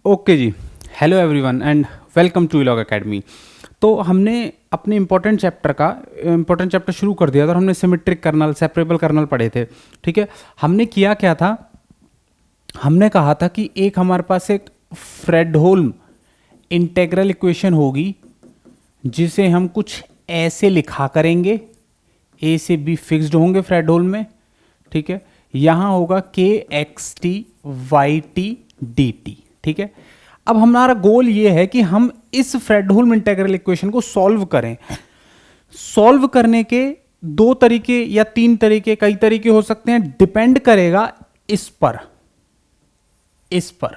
Okay जी। Hello everyone and welcome to Elog academy. तो हमने अपने इम्पोर्टेंट चैप्टर शुरू कर दिया था और हमने सिमेट्रिक कर्नल, सेपरेबल कर्नल पढ़े थे। ठीक है, हमने किया क्या था, हमने कहा था कि एक हमारे पास एक फ्रेडहोल्म इंटेग्रल इक्वेशन होगी जिसे हम कुछ ऐसे लिखा करेंगे, ए से बी फिक्स्ड होंगे फ्रेडहोल्म में। ठीक है, यहाँ होगा के x t y t d t. ठीक है, अब हमारा गोल ये है कि हम इस फ्रेडहोल्म इंटीग्रल इक्वेशन को सॉल्व करें। सॉल्व करने के दो तरीके या तीन तरीके, कई तरीके हो सकते हैं, डिपेंड करेगा इस पर।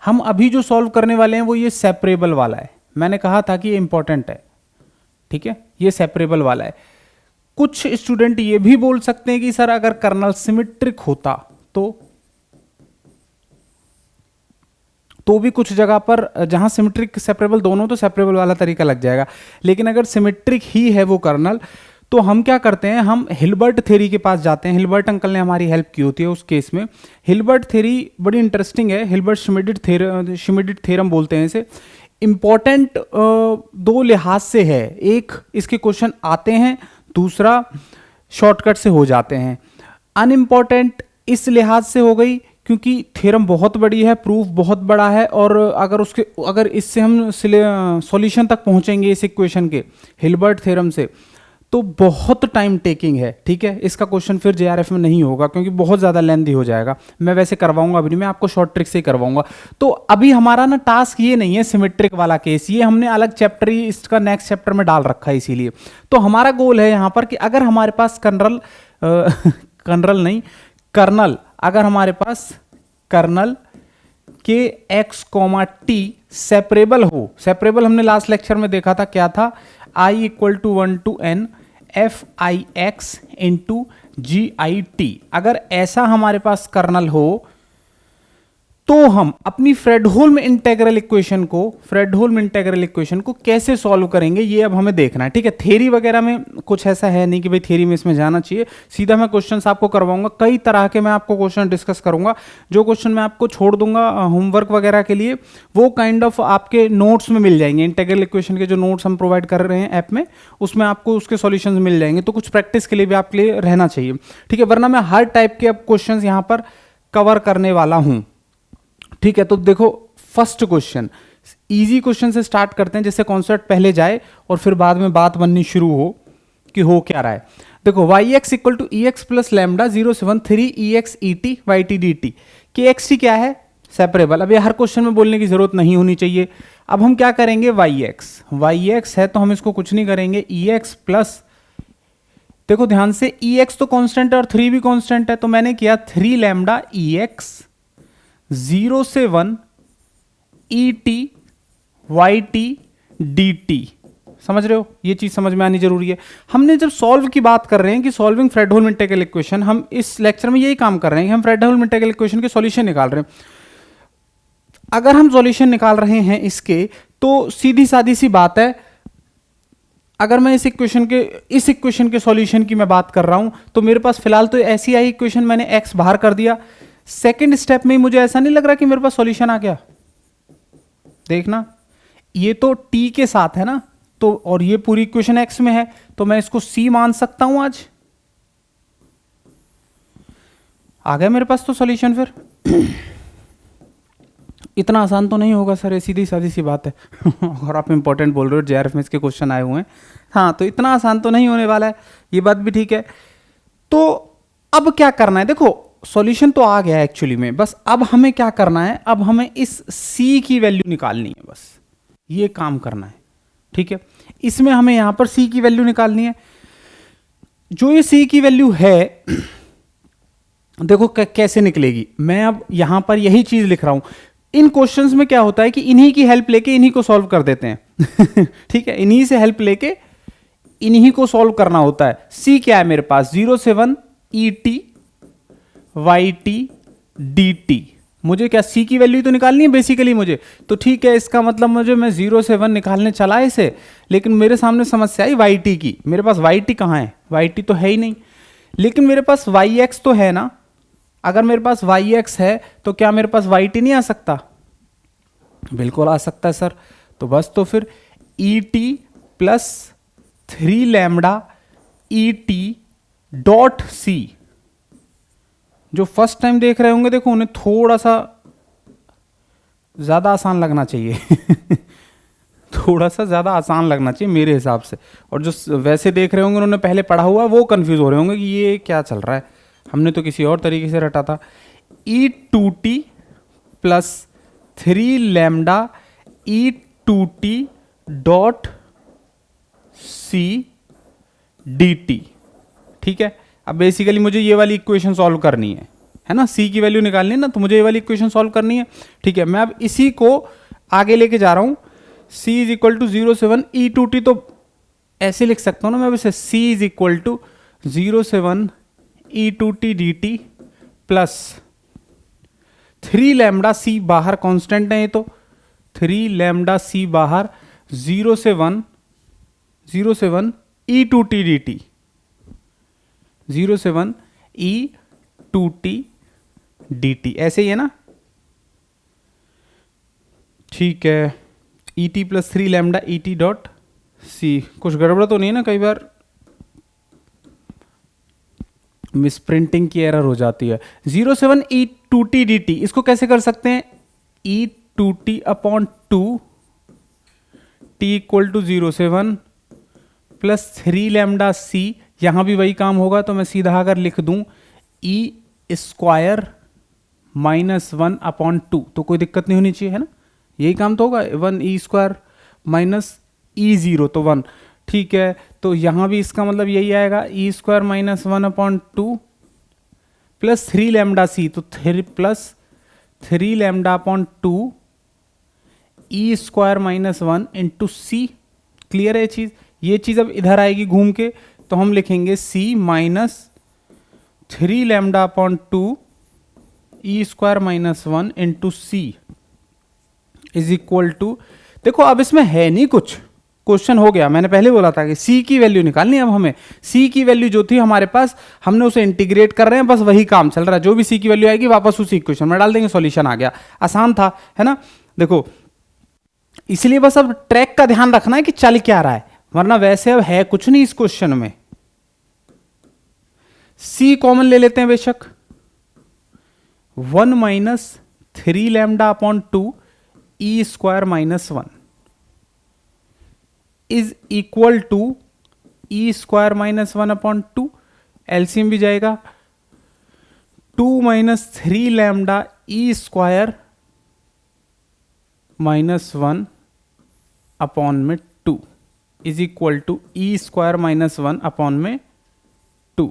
हम अभी जो सॉल्व करने वाले हैं वो ये सेपरेबल वाला है। मैंने कहा था कि ये इंपॉर्टेंट है। ठीक है, ये सेपरेबल वाला है। कुछ स्टूडेंट ये भी बोल सकते हैं कि सर अगर कर्नल सिमेट्रिक होता तो भी कुछ जगह पर जहां सिमेट्रिक सेपरेबल दोनों, तो सेपरेबल वाला तरीका लग जाएगा। लेकिन अगर सिमेट्रिक ही है वो कर्नल, तो हम क्या करते हैं, हम हिल्बर्ट थ्योरी के पास जाते हैं। हिल्बर्ट अंकल ने हमारी हेल्प की होती है उस केस में। हिल्बर्ट थ्योरी बड़ी इंटरेस्टिंग है। हिल्बर्ट श्मिडिट थ्योरम बोलते हैं इसे। इंपॉर्टेंट दो लिहाज से है, एक इसके क्वेश्चन आते हैं, दूसरा शॉर्टकट से हो जाते हैं। अनइम्पॉर्टेंट इस लिहाज से हो गई क्योंकि थ्योरम बहुत बड़ी है, प्रूफ बहुत बड़ा है, और अगर इससे हम सॉल्यूशन तक पहुंचेंगे इस इक्वेशन के हिल्बर्ट थ्योरम से, तो बहुत टाइम टेकिंग है। ठीक है, इसका क्वेश्चन फिर जेआरएफ में नहीं होगा क्योंकि बहुत ज़्यादा लेंथी हो जाएगा। मैं वैसे करवाऊंगा अभी नहीं, मैं आपको शॉर्ट ट्रिक से ही करवाऊंगा। तो अभी हमारा ना टास्क ये नहीं है सिमेट्रिक वाला केस, ये हमने अलग चैप्टर ही इसका नेक्स्ट चैप्टर में डाल रखा है। इसीलिए तो हमारा गोल है यहाँ पर कि अगर हमारे पास अगर हमारे पास कर्नल के एक्स कॉमा टी सेपरेबल हो, सेपरेबल हमने लास्ट लेक्चर में देखा था क्या था, i equal to 1 to n f i x into g i t. अगर ऐसा हमारे पास कर्नल हो तो हम अपनी फ्रेडहोल्म इंटीग्रल इक्वेशन को कैसे सॉल्व करेंगे, ये अब हमें देखना है। ठीक है, थ्योरी वगैरह में कुछ ऐसा है नहीं कि भाई थ्योरी में इसमें जाना चाहिए, सीधा मैं क्वेश्चंस आपको करवाऊंगा। कई तरह के मैं आपको क्वेश्चन डिस्कस करूंगा। जो क्वेश्चन मैं आपको छोड़ दूंगा होमवर्क वगैरह के लिए, वो काइंड ऑफ आपके नोट्स में मिल जाएंगे। इंटीग्रल इक्वेशन के जो नोट्स हम प्रोवाइड कर रहे हैं ऐप में, उसमें आपको उसके सॉल्यूशंस मिल जाएंगे। तो कुछ प्रैक्टिस के लिए भी आपके लिए रहना चाहिए। ठीक है, वरना मैं हर टाइप के अब क्वेश्चन यहाँ पर कवर करने वाला हूँ। ठीक है, तो देखो फर्स्ट क्वेश्चन, इजी क्वेश्चन से स्टार्ट करते हैं जिससे कॉन्सेप्ट पहले जाए और फिर बाद में बात बननी शुरू हो कि हो क्या रहा है। देखो y x equal to e x plus lambda 0 से 1 3 e x e t y t d t. K x t क्या है, सेपरेबल। अब ये हर क्वेश्चन में बोलने की जरूरत नहीं होनी चाहिए। अब हम क्या करेंगे, वाई एक्स है तो हम इसको कुछ नहीं करेंगे, ई एक्स प्लस, देखो ध्यान से, ई एक्स तो कॉन्स्टेंट है और 3 भी कॉन्स्टेंट है, तो मैंने किया 3 लैम्डा ई एक्स 0 से 1 e t y t d t. समझ रहे हो, ये चीज समझ में आनी जरूरी है। हमने जब सॉल्व की बात कर रहे हैं कि सॉल्विंग फ्रेडहोल्म इंटीग्रल इक्वेशन, हम इस लेक्चर में यही काम कर रहे हैं कि हम फ्रेडहोल्म इंटीग्रल इक्वेशन के सॉल्यूशन निकाल रहे हैं। अगर हम सॉल्यूशन निकाल रहे हैं इसके, तो सीधी सादी सी बात है, अगर मैं इस इक्वेशन के सॉल्यूशन की मैं बात कर रहा हूं, तो मेरे पास फिलहाल तो ऐसी आई इक्वेशन, मैंने एक्स बाहर कर दिया। सेकेंड स्टेप में मुझे ऐसा नहीं लग रहा कि मेरे पास सॉल्यूशन आ गया। देखना, ये तो टी के साथ है ना, तो और ये पूरी इक्वेशन एक्स में है, तो मैं इसको सी मान सकता हूं। आज आ गया मेरे पास तो सॉल्यूशन। फिर इतना आसान तो नहीं होगा सर, सीधी सादी सी बात है। और आप इंपॉर्टेंट बोल रहे हो, जेआरएफ में इसके क्वेश्चन आए हुए हैं। हाँ, तो इतना आसान तो नहीं होने वाला है, ये बात भी ठीक है। तो अब क्या करना है, देखो सॉल्यूशन तो आ गया है एक्चुअली में, बस अब हमें क्या करना है, अब हमें इस c की वैल्यू निकालनी है, बस ये काम करना है। ठीक है, इसमें हमें यहां पर c की वैल्यू निकालनी है। जो ये c की वैल्यू है, देखो कैसे निकलेगी। मैं अब यहां पर यही चीज लिख रहा हूं। इन क्वेश्चंस में क्या होता है कि इन्हीं की हेल्प लेके इन्हीं को सॉल्व कर देते हैं। ठीक है, इन्हीं से हेल्प लेके इन्हीं को सॉल्व करना होता है। c क्या है मेरे पास, 0 से 1 e t y t d t. मुझे क्या c की वैल्यू तो निकालनी है बेसिकली मुझे, तो ठीक है, इसका मतलब मुझे, मैं 0 से 1 निकालने चला इसे, लेकिन मेरे सामने समस्या आई वाई टी की। मेरे पास वाई टी कहाँ है, वाई टी तो है ही नहीं, लेकिन मेरे पास वाई एक्स तो है ना। अगर मेरे पास वाई एक्स है तो क्या मेरे पास वाई टी नहीं आ सकता, बिल्कुल आ सकता है सर। तो बस तो फिर e t plus 3 lambda e t dot c, जो फर्स्ट टाइम देख रहे होंगे देखो उन्हें थोड़ा सा ज़्यादा आसान लगना चाहिए थोड़ा सा ज़्यादा आसान लगना चाहिए मेरे हिसाब से, और जो वैसे देख रहे होंगे उन्होंने पहले पढ़ा हुआ वो कंफ्यूज हो रहे होंगे कि ये क्या चल रहा है, हमने तो किसी और तरीके से रटा था। E two t plus 3 lambda e two t dot c d t. ठीक है, अब बेसिकली मुझे ये वाली इक्वेशन सॉल्व करनी है ना, सी की वैल्यू निकालनी है ना, तो मुझे ये वाली इक्वेशन सॉल्व करनी है। ठीक है, मैं अब इसी को आगे लेके जा रहा हूं। c is equal to 0.7 e two t, तो ऐसे लिख सकता हूं ना मैं, वैसे c is equal to 0.7 e two t d t plus 3 lambda c, बाहर कांस्टेंट है ये तो, 3 लैम्डा सी बाहर 0.7 e two t d t, 0.7 e two t d t, ऐसे ही है ना। ठीक है, e t plus 3 lambda e t dot c, कुछ गड़बड़ तो नहीं है ना, कई बार मिस प्रिंटिंग की एरर हो जाती है। 0.7 e two t d t, इसको कैसे कर सकते हैं, e two t upon 2 t equal to 0.7 plus 3 lambda c, यहां भी वही काम होगा, तो मैं सीधा अगर लिख दूं ई स्क्वायर माइनस 1 अपॉन 2, तो कोई दिक्कत नहीं होनी चाहिए, है ना, यही काम तो होगा। 1 ई स्क्वायर माइनस ई 0 तो 1। ठीक है, तो यहां भी इसका मतलब यही आएगा, e square minus 1 upon 2 plus 3 lambda c, तो 3 plus 3 lambda upon 2 e square minus 1 into c. Clear है चीज, ये चीज अब इधर आएगी घूम के, तो हम लिखेंगे c minus 3 lambda upon 2 e square minus 1 into c is equal to, देखो अब इसमें है नहीं कुछ, क्वेश्चन हो गया, मैंने पहले बोला था कि c की वैल्यू निकालनी है। अब हमें c की वैल्यू जो थी हमारे पास, हमने उसे इंटीग्रेट कर रहे हैं, बस वही काम चल रहा है, जो भी c की वैल्यू आएगी वापस उसी इक्वेशन में डाल देंगे, सॉल्यूशन आ गया, आसान था, है ना। देखो इसलिए बस अब ट्रैक का ध्यान रखना है कि चल क्या रहा है, वरना वैसे अब है कुछ नहीं इस क्वेश्चन में। c कॉमन ले लेते हैं बेशक, 1 minus 3 lambda upon 2 e square minus 1 is equal to e square minus 1 upon 2, LCM भी जाएगा, 2 minus 3 lambda e square minus 1 upon में 2 is equal to e square minus 1 upon में 2,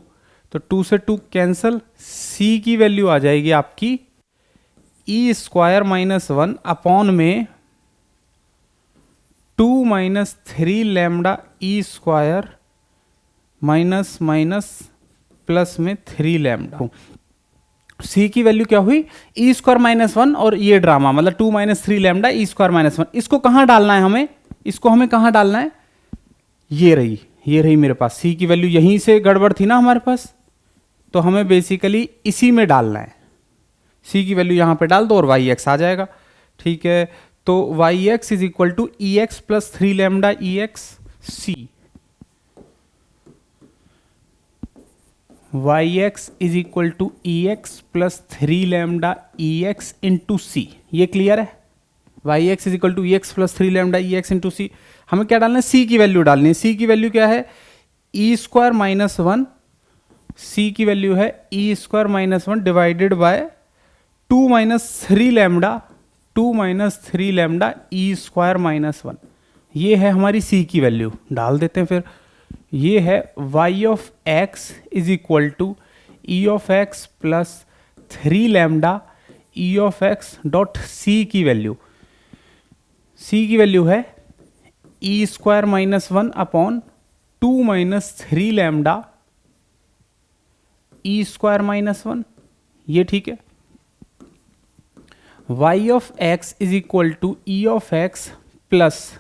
तो 2 से 2 कैंसल, c की वैल्यू आ जाएगी आपकी ई स्क्वायर माइनस 1 अपॉन में 2 minus 3 lambda e square minus minus plus में 3 लैम्डा। c की वैल्यू क्या हुई, ई स्क्वायर माइनस 1, और ये ड्रामा मतलब 2 minus 3 lambda e square minus 1, इसको कहां डालना है हमें, इसको हमें कहां डालना है, ये रही मेरे पास, c की वैल्यू यहीं से गड़बड़ थी ना हमारे पास, तो हमें बेसिकली इसी में डालना है, c की वैल्यू यहां पे डाल दो और वाई एक्स आ जाएगा। ठीक है, तो y x is equal to e x plus 3 lambda e x c, y x is equal to e x plus 3 lambda e x into c, ये क्लियर है, y x is equal to e x plus 3 lambda e x into c. हमें क्या डालना है, c की value डालनी है, c की वैल्यू क्या है, ई स्क्वायर माइनस 1, c की वैल्यू है e square minus 1 divided by 2 minus 3 lambda, 2 minus 3 lambda e square minus 1, ये है हमारी c की वैल्यू, डाल देते हैं फिर, ये है y of x is equal to e of x plus 3 lambda e of x dot c की वैल्यू, c की वैल्यू है e square minus 1 upon 2 minus 3 lambda e square minus 1, ये ठीक है। y of x is equal to e of x plus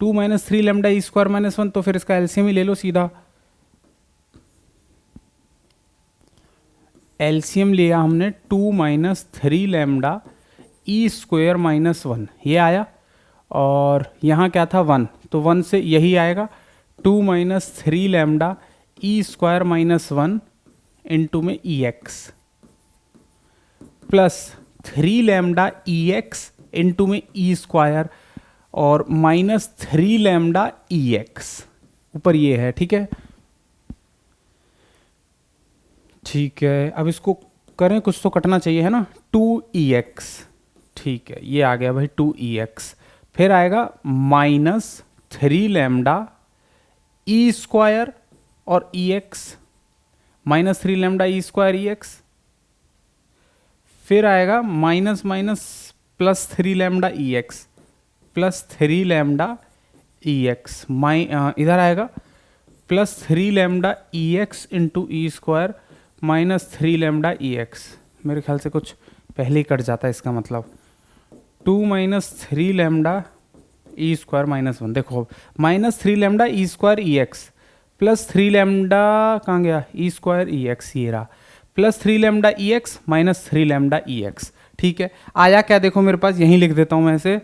2 minus 3 lambda e square minus 1, तो फिर इसका LCM ही ले लो सीधा, एलसीएम लिया हमने 2 minus 3 lambda e square minus 1 ये आया, और यहाँ क्या था 1, तो 1 से यही आएगा 2 minus 3 lambda e square minus 1 into में ई x plus 3 lambda e x into में ई स्क्वायर और माइनस 3 लैम्डा ई एक्स ऊपर ये है। ठीक है, ठीक है, अब इसको करें, कुछ तो कटना चाहिए है ना, 2ex, ठीक है, ये आ गया भाई 2ex, फिर आएगा माइनस 3 लैम्डा ई स्क्वायर और ई x, minus 3 lambda e square ई एक्स, फिर आएगा minus minus plus 3 lambda e x plus 3 lambda e x, इधर आएगा plus 3 lambda e x into ई square minus 3 lambda e x, मेरे ख्याल से कुछ पहले ही कट जाता है इसका मतलब, 2 minus 3 lambda e square minus 1, देखो माइनस 3 लैम्डा ई स्क्वायर ई एक्स प्लस 3 लैम्डा कहाँ गया ई स्क्वायर ई एक्स, ये रहा, plus 3 lambda e x minus 3 lambda e x. ठीक है, आया क्या, देखो मेरे पास, यहीं लिख देता हूं मैं इसे,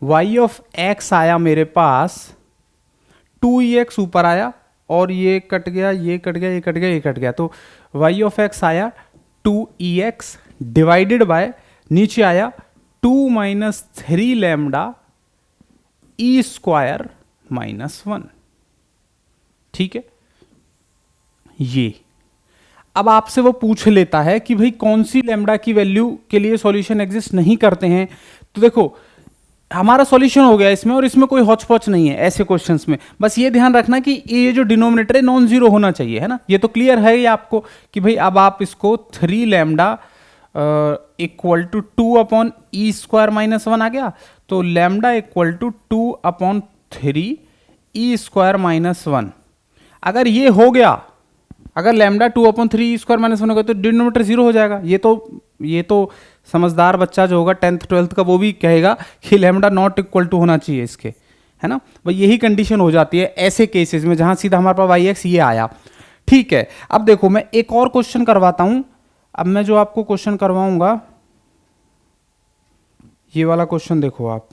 y ऑफ x आया मेरे पास 2ex ऊपर आया, और ये कट गया, ये कट गया, ये कट गया, ये कट गया, तो y ऑफ x आया 2ex डिवाइडेड बाय नीचे आया 2 minus 3 lambda e square minus 1। ठीक है, ये अब आपसे वो पूछ लेता है कि भाई कौन सी लैम्डा की वैल्यू के लिए सॉल्यूशन एग्जिस्ट नहीं करते हैं, तो देखो हमारा सॉल्यूशन हो गया इसमें, और इसमें कोई हॉच पॉच नहीं है ऐसे क्वेश्चंस में, बस ये ध्यान रखना कि ये जो डिनोमिनेटर है नॉन जीरो होना चाहिए, है ना, ये तो क्लियर है ये आपको कि भाई अब आप इसको 3 lambda equal to 2 upon e square minus 1 आ गया, तो lambda equal to 2 upon 3 e square minus 1, अगर ये हो गया, अगर lambda 2 upon 3 e square minus 1 हो गया तो डिनोमिनेटर जीरो हो जाएगा, ये तो समझदार बच्चा जो होगा 10th 12th का वो भी कहेगा कि लैम्डा नॉट इक्वल टू होना चाहिए इसके, है ना, भाई यही कंडीशन हो जाती है ऐसे केसेस में जहां सीधा हमारे पास वाई एक्स ये आया। ठीक है, अब देखो मैं एक और क्वेश्चन करवाता हूं, अब मैं जो आपको क्वेश्चन करवाऊंगा ये वाला क्वेश्चन देखो आप,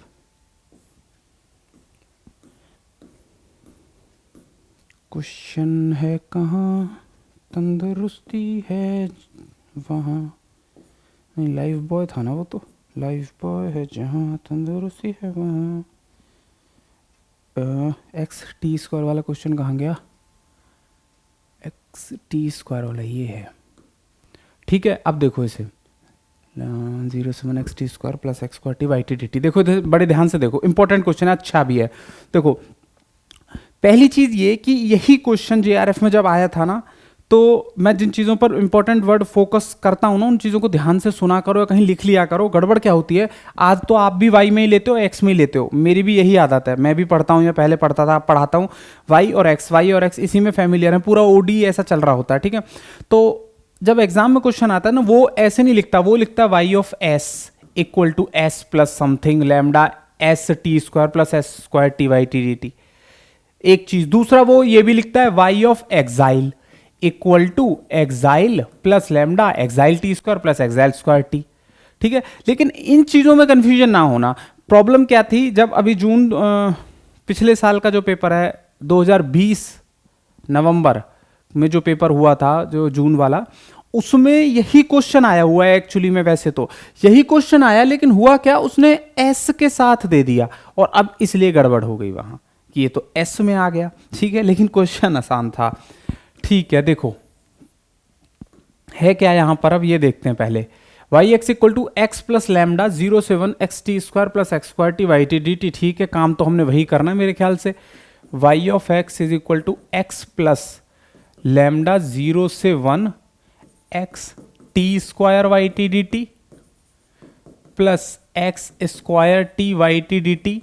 क्वेश्चन है कहाँ, तंदुरुस्ती है वहाँ, नहीं लाइफ बॉय था ना वो, तो लाइफ बॉय है जहाँ तंदुरुस्ती है वहाँ, एक्स टी स्क्वायर वाला क्वेश्चन कहाँ गया, एक्स टी स्क्वायर वाला ये है। ठीक है, अब देखो इसे 0 x t square plus x square t y t d t, देखो बड़े ध्यान से देखो, इंपॉर्टेंट क्वेश्चन है, अच्छा भी है। देखो पहली चीज ये कि यही क्वेश्चन जेआरएफ में जब आया था ना, तो मैं जिन चीज़ों पर इंपॉर्टेंट वर्ड फोकस करता हूँ ना, उन चीज़ों को ध्यान से सुना करो या कहीं लिख लिया करो। गड़बड़ क्या होती है, आज तो आप भी वाई में ही लेते हो, एक्स में ही लेते हो, मेरी भी यही आदत है, मैं भी पढ़ता हूँ या पहले पढ़ता था, पढ़ाता हूँ वाई और एक्स इसी में फैमिलियर है, पूरा ओडी ऐसा चल रहा होता है। ठीक है, तो जब एग्जाम में क्वेश्चन आता है ना, वो ऐसे नहीं लिखता, वो लिखता है y of s equal to s plus something lambda s t square plus s square t y t d t, एक चीज। दूसरा वो ये भी लिखता है y of exile equal to exile plus lambda exile t square plus exile square t. ठीक है, लेकिन इन चीजों में कंफ्यूजन ना होना। प्रॉब्लम क्या थी, जब अभी जून पिछले साल का जो पेपर है 2020 नवंबर में जो पेपर हुआ था, जो जून वाला, उसमें यही क्वेश्चन आया हुआ है एक्चुअली में। वैसे तो यही क्वेश्चन आया, लेकिन हुआ क्या, उसने एस के साथ दे दिया और अब इसलिए गड़बड़ हो गई वहां कि ये तो एस में आ गया। ठीक है, लेकिन क्वेश्चन आसान था। ठीक है, देखो है क्या यहां पर, अब ये देखते हैं पहले। Y x equal to x plus lambda 0 से 1 x t square plus x square t y t d t. ठीक है, काम तो हमने वही करना है मेरे ख्याल से। Y of x is equal to x plus lambda 0 से 1 x t square y t d t plus x square t y t d t.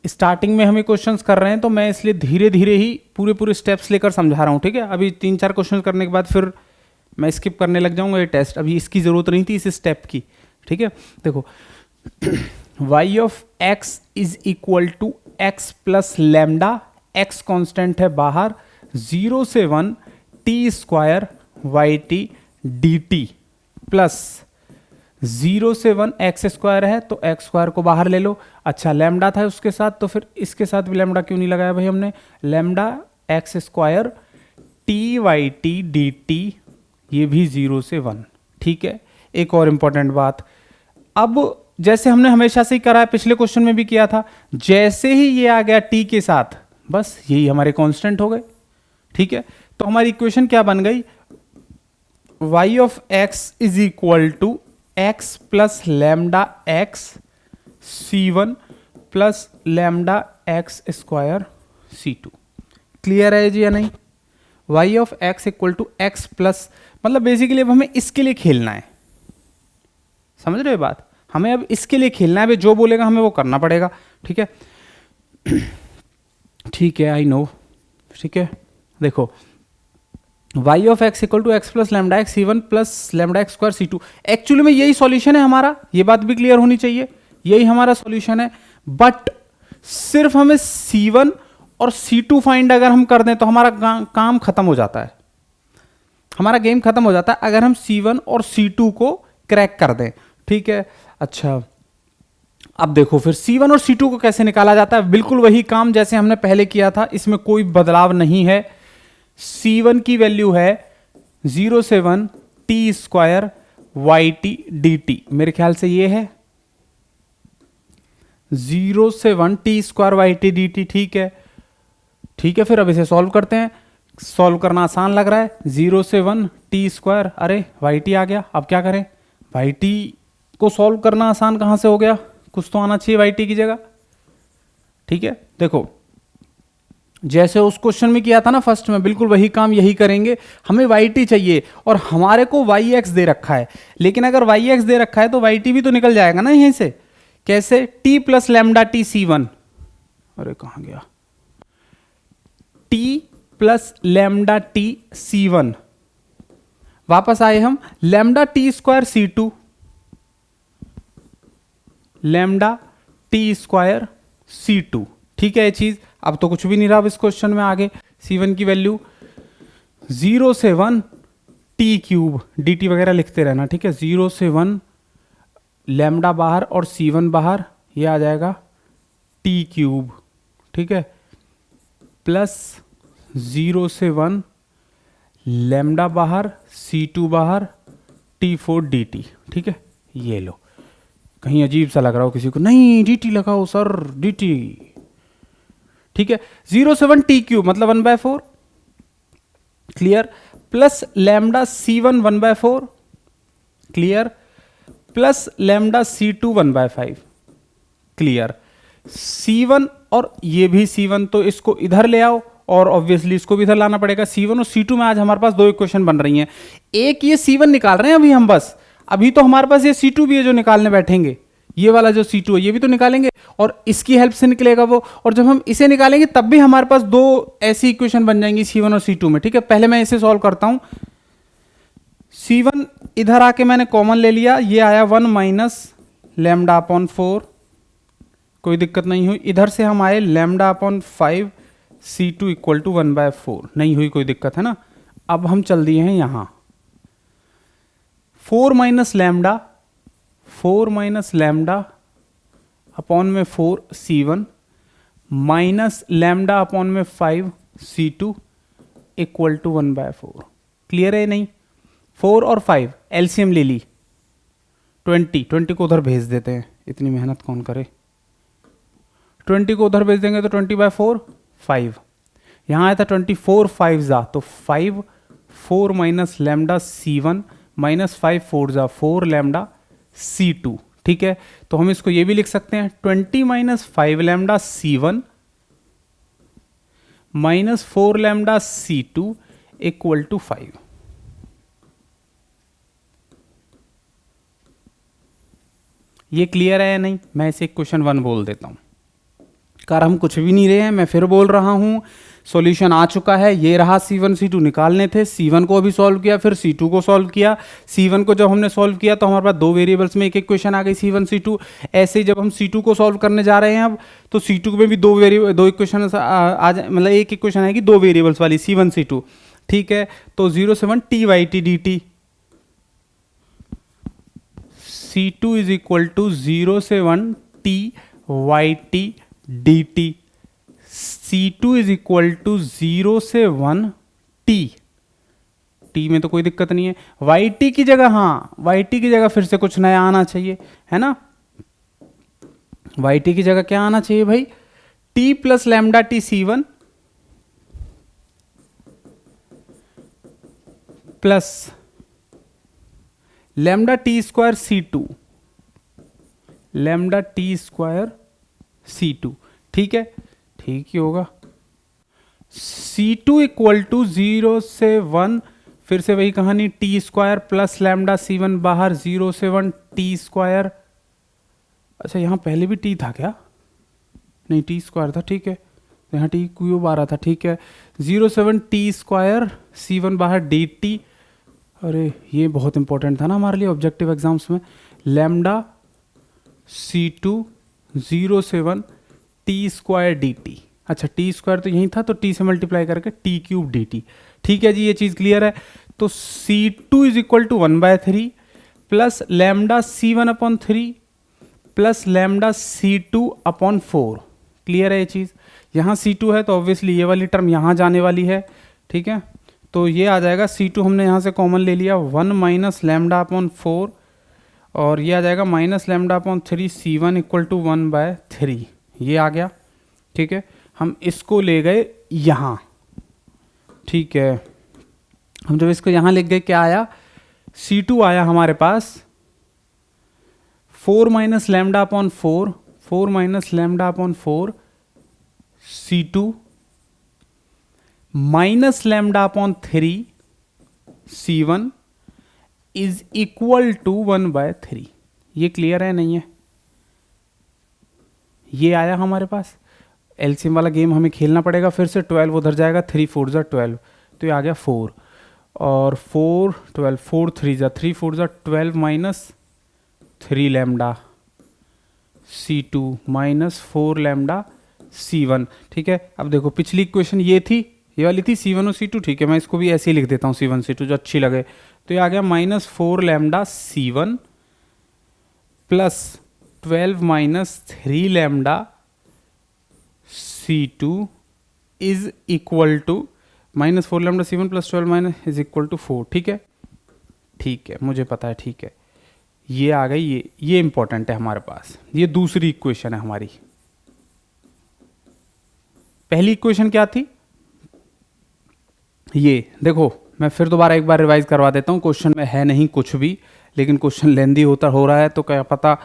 Starting में हमें क्वेश्चंस कर रहे हैं, तो मैं इसलिए धीरे धीरे ही पूरे स्टेप्स लेकर समझा रहा हूं। ठीक है, अभी 3-4 क्वेश्चन करने के बाद फिर मैं स्किप करने लग जाऊंगा ये टेस्ट, अभी इसकी जरूरत नहीं थी इस स्टेप की। ठीक है, देखो y of x is equal to x plus lambda, x constant है बाहर, 0 से 1 t square y t d t. Plus 0 से 1 एक्स स्क्वायर है तो एक्स स्क्वायर को बाहर ले लो। अच्छा लैम्डा था उसके साथ, तो फिर इसके साथ भी लैम्डा क्यों नहीं लगाया भाई हमने, lambda x square t y t d t, ये भी 0 से 1। ठीक है, एक और इंपॉर्टेंट बात, अब जैसे हमने हमेशा से ही करा है, पिछले क्वेश्चन में भी किया था, जैसे ही ये आ गया टी के साथ, बस यही हमारे कांस्टेंट हो गए। ठीक है, तो हमारी इक्वेशन क्या बन गई, y of x is equal to x plus lambda x c1 plus lambda x square c2। Clear है जी या नहीं? y of x equal to x plus, मतलब बेसिकली अब हमें इसके लिए खेलना है, समझ रहे हो बात, हमें अब इसके लिए खेलना है, जो बोलेगा हमें वो करना पड़ेगा। ठीक है, ठीक है, आई नो। ठीक है, देखो y of x equal to x plus lambda x c1 plus lambda x square c2, actually में यही सॉल्यूशन है हमारा, ये बात भी क्लियर होनी चाहिए, यही हमारा सॉल्यूशन है। बट सिर्फ हमें c1 और c2 फाइंड अगर हम कर दें तो हमारा काम खत्म हो जाता है, हमारा गेम खत्म हो जाता है अगर हम c1 और c2 को क्रैक कर दें। ठीक है, अच्छा अब देखो फिर c1 और c2 को कैसे निकाला जाता है, बिल्कुल वही काम जैसे हमने पहले किया था, इसमें कोई बदलाव नहीं है। c1 की वैल्यू है 0 से 1 t square y t d t, मेरे ख्याल से ये है 0 से 1 t square y t d t. ठीक है, ठीक है, फिर अब इसे सॉल्व करते हैं, सॉल्व करना आसान लग रहा है, 0 से 1 टी स्क्वायर, अरे वाई टी आ गया, अब क्या करें, वाई टी को सॉल्व करना आसान कहां से हो गया, कुछ तो आना चाहिए वाई टी की जगह। ठीक है, देखो जैसे उस क्वेश्चन में किया था ना फर्स्ट में, बिल्कुल वही काम यही करेंगे, हमें वाई टी चाहिए और हमारे को वाई एक्स दे रखा है, लेकिन अगर वाई एक्स दे रखा है तो वाई टी भी तो निकल जाएगा ना यहीं से, कैसे, T plus lambda T c1, अरे कहां गया, T plus lambda T c1, वापस आए हम lambda T square c2, lambda T square c2। ठीक है, ये चीज अब तो कुछ भी नहीं रहा अब इस क्वेश्चन में आगे, c1 की वैल्यू 0 से 1 टी क्यूब डी टी वगैरह लिखते रहना। ठीक है, 0 से 1 लैम्डा बाहर और c1 बाहर, ये आ जाएगा टी क्यूब। ठीक है, प्लस 0 से 1 लैम्डा बाहर c2 बाहर t4 dt। ठीक है, ये लो, कहीं अजीब सा लग रहा हो किसी को, नहीं dt लगाओ सर dt। ठीक है, 0 से 1 टी क्यूब मतलब 1/4, clear, plus lambda c1 1/4, clear, plus lambda c2 1/5, clear. c1 और ये भी c1, तो इसको इधर ले आओ और ऑब्वियसली इसको भी इधर लाना पड़ेगा। c1 और c2 में आज हमारे पास दो इक्वेशन बन रही हैं, एक ये c1 निकाल रहे हैं अभी हम, बस अभी तो हमारे पास ये c2 भी है जो निकालने बैठेंगे, ये वाला जो c2 है ये भी तो निकालेंगे और इसकी हेल्प से निकलेगा वो, और जब हम इसे निकालेंगे तब भी हमारे पास दो ऐसी इक्वेशन बन जाएंगी c1 और c2 में। ठीक है, पहले मैं इसे सॉल्व करता हूं, c1 इधर आके मैंने कॉमन ले लिया, ये आया 1 माइनस लैम्डा अपॉन 4, कोई दिक्कत नहीं हुई। इधर से हम आए lambda upon 5 c2 equal to 1/4, नहीं हुई कोई दिक्कत है ना। अब हम चल दिए हैं यहां 4 माइनस लैम्डा अपॉन में 4 c1 माइनस लैम्डा अपॉन में 5 c2 इक्वल टू 1/4। क्लियर है नहीं? 4 और 5 एलसीएम ले ली, 20 को उधर भेज देते हैं, इतनी मेहनत कौन करे। 20 को उधर भेज देंगे तो 20/4 5, यहाँ आया था 24 5 जा तो 5 4 माइनस लैम्डा c1 माइनस 5 4 जा 4 लैम्डा c2। ठीक है, तो हम इसको ये भी लिख सकते हैं 20 minus 5 lambda c1 minus 4 lambda c2 equal to 5। ये क्लियर है या नहीं? मैं इसे क्वेश्चन 1 बोल देता हूं, कार हम कुछ भी नहीं रहे हैं, मैं फिर बोल रहा हूं, सॉल्यूशन आ चुका है, ये रहा c1 c2 निकालने थे, c1 को अभी सॉल्व किया, फिर c2 को सॉल्व किया। c1 को जब हमने सॉल्व किया तो हमारे पास दो वेरिएबल्स में एक एक क्वेश्चन आ गई c1 c2। ऐसे ही जब हम c2 को सॉल्व करने जा रहे हैं अब, तो c2 में भी दो इक्वेशन मतलब एक इक्वेशन आएगी दो वेरिएबल्स वाली c1 c2। ठीक है, तो 0 से 1 t y t d t, C2 is equal to 0 से 1 t y t d t. C2 is equal to 0 से 1 t, t में तो कोई दिक्कत नहीं है। वाई टी की जगह, हाँ वाई टी की जगह फिर से कुछ नया आना चाहिए, है ना। वाई टी की जगह क्या आना चाहिए भाई, t plus lambda T C1 plus lambda T square C2, lambda T square C2, ठीक है, ठीक ही होगा। C2 इक्वल टू 0 से 1, फिर से वही कहानी, T square plus lambda C1 बाहर 0 से 1 टी स्क्वायर। अच्छा यहाँ पहले भी टी था क्या, नहीं टी स्क्वायर था, ठीक है, यहाँ टी क्यूब आ रहा था, ठीक है। 0 से 1 टी स्क्वायर C1 बाहर डी टी। अरे ये बहुत इंपॉर्टेंट था ना हमारे लिए ऑब्जेक्टिव एग्जाम्स में। लैम्डा C2 0 से 1 टी स्क्वायर डी टी। अच्छा टी स्क्वायर तो यही था, तो टी से मल्टीप्लाई करके टी क्यूब डी टी, ठीक है जी, ये चीज़ क्लियर है। तो C2 is equal to 1/3 plus lambda C1 upon 3 plus lambda C2 upon 4, clear है ये चीज़। यहाँ C2 है तो ऑब्वियसली ये वाली टर्म यहाँ जाने वाली है, ठीक है, तो ये आ जाएगा C2 हमने यहाँ से कॉमन ले लिया 1 माइनस लैम्डा अपॉन 4, और ये आ जाएगा minus lambda upon 3 C1 equal to 1/3, ये आ गया, ठीक है। हम इसको ले गए यहाँ, ठीक है, हम जब इसको यहाँ लिख गए क्या आया, C2 आया हमारे पास 4 minus lambda upon 4, 4 minus lambda upon 4 C2 minus lambda upon 3 C1 is equal to 1/3। ये क्लियर है नहीं है, ये आया हमारे पास। एलसीएम वाला गेम हमें खेलना पड़ेगा फिर से, 12 उधर जाएगा, 3 4 जा 12, तो ये आ गया 4 और 4 12, 4 3 जा 3 4 जा 12 minus 3 lambda C2 minus 4 lambda C1, ठीक है। अब देखो पिछली इक्वेशन ये थी, ये वाली थी C1 और C2, ठीक है, मैं इसको भी ऐसे ही लिख देता हूँ C1 C2 जो अच्छी लगे। तो ये आ गया minus 4 lambda C1 plus 12 minus 3 lambda C2 is equal to minus 4 lambda C1 plus 12 minus is equal to 4, ठीक है, ठीक है, मुझे पता है, ठीक है, ये आ गई, ये इंपॉर्टेंट है हमारे पास। ये दूसरी इक्वेशन है हमारी। पहली इक्वेशन क्या थी, ये देखो मैं फिर दोबारा एक बार रिवाइज करवा देता हूँ, क्वेश्चन में है नहीं कुछ भी, लेकिन क्वेश्चन लेंदी हो रहा है तो क्या पता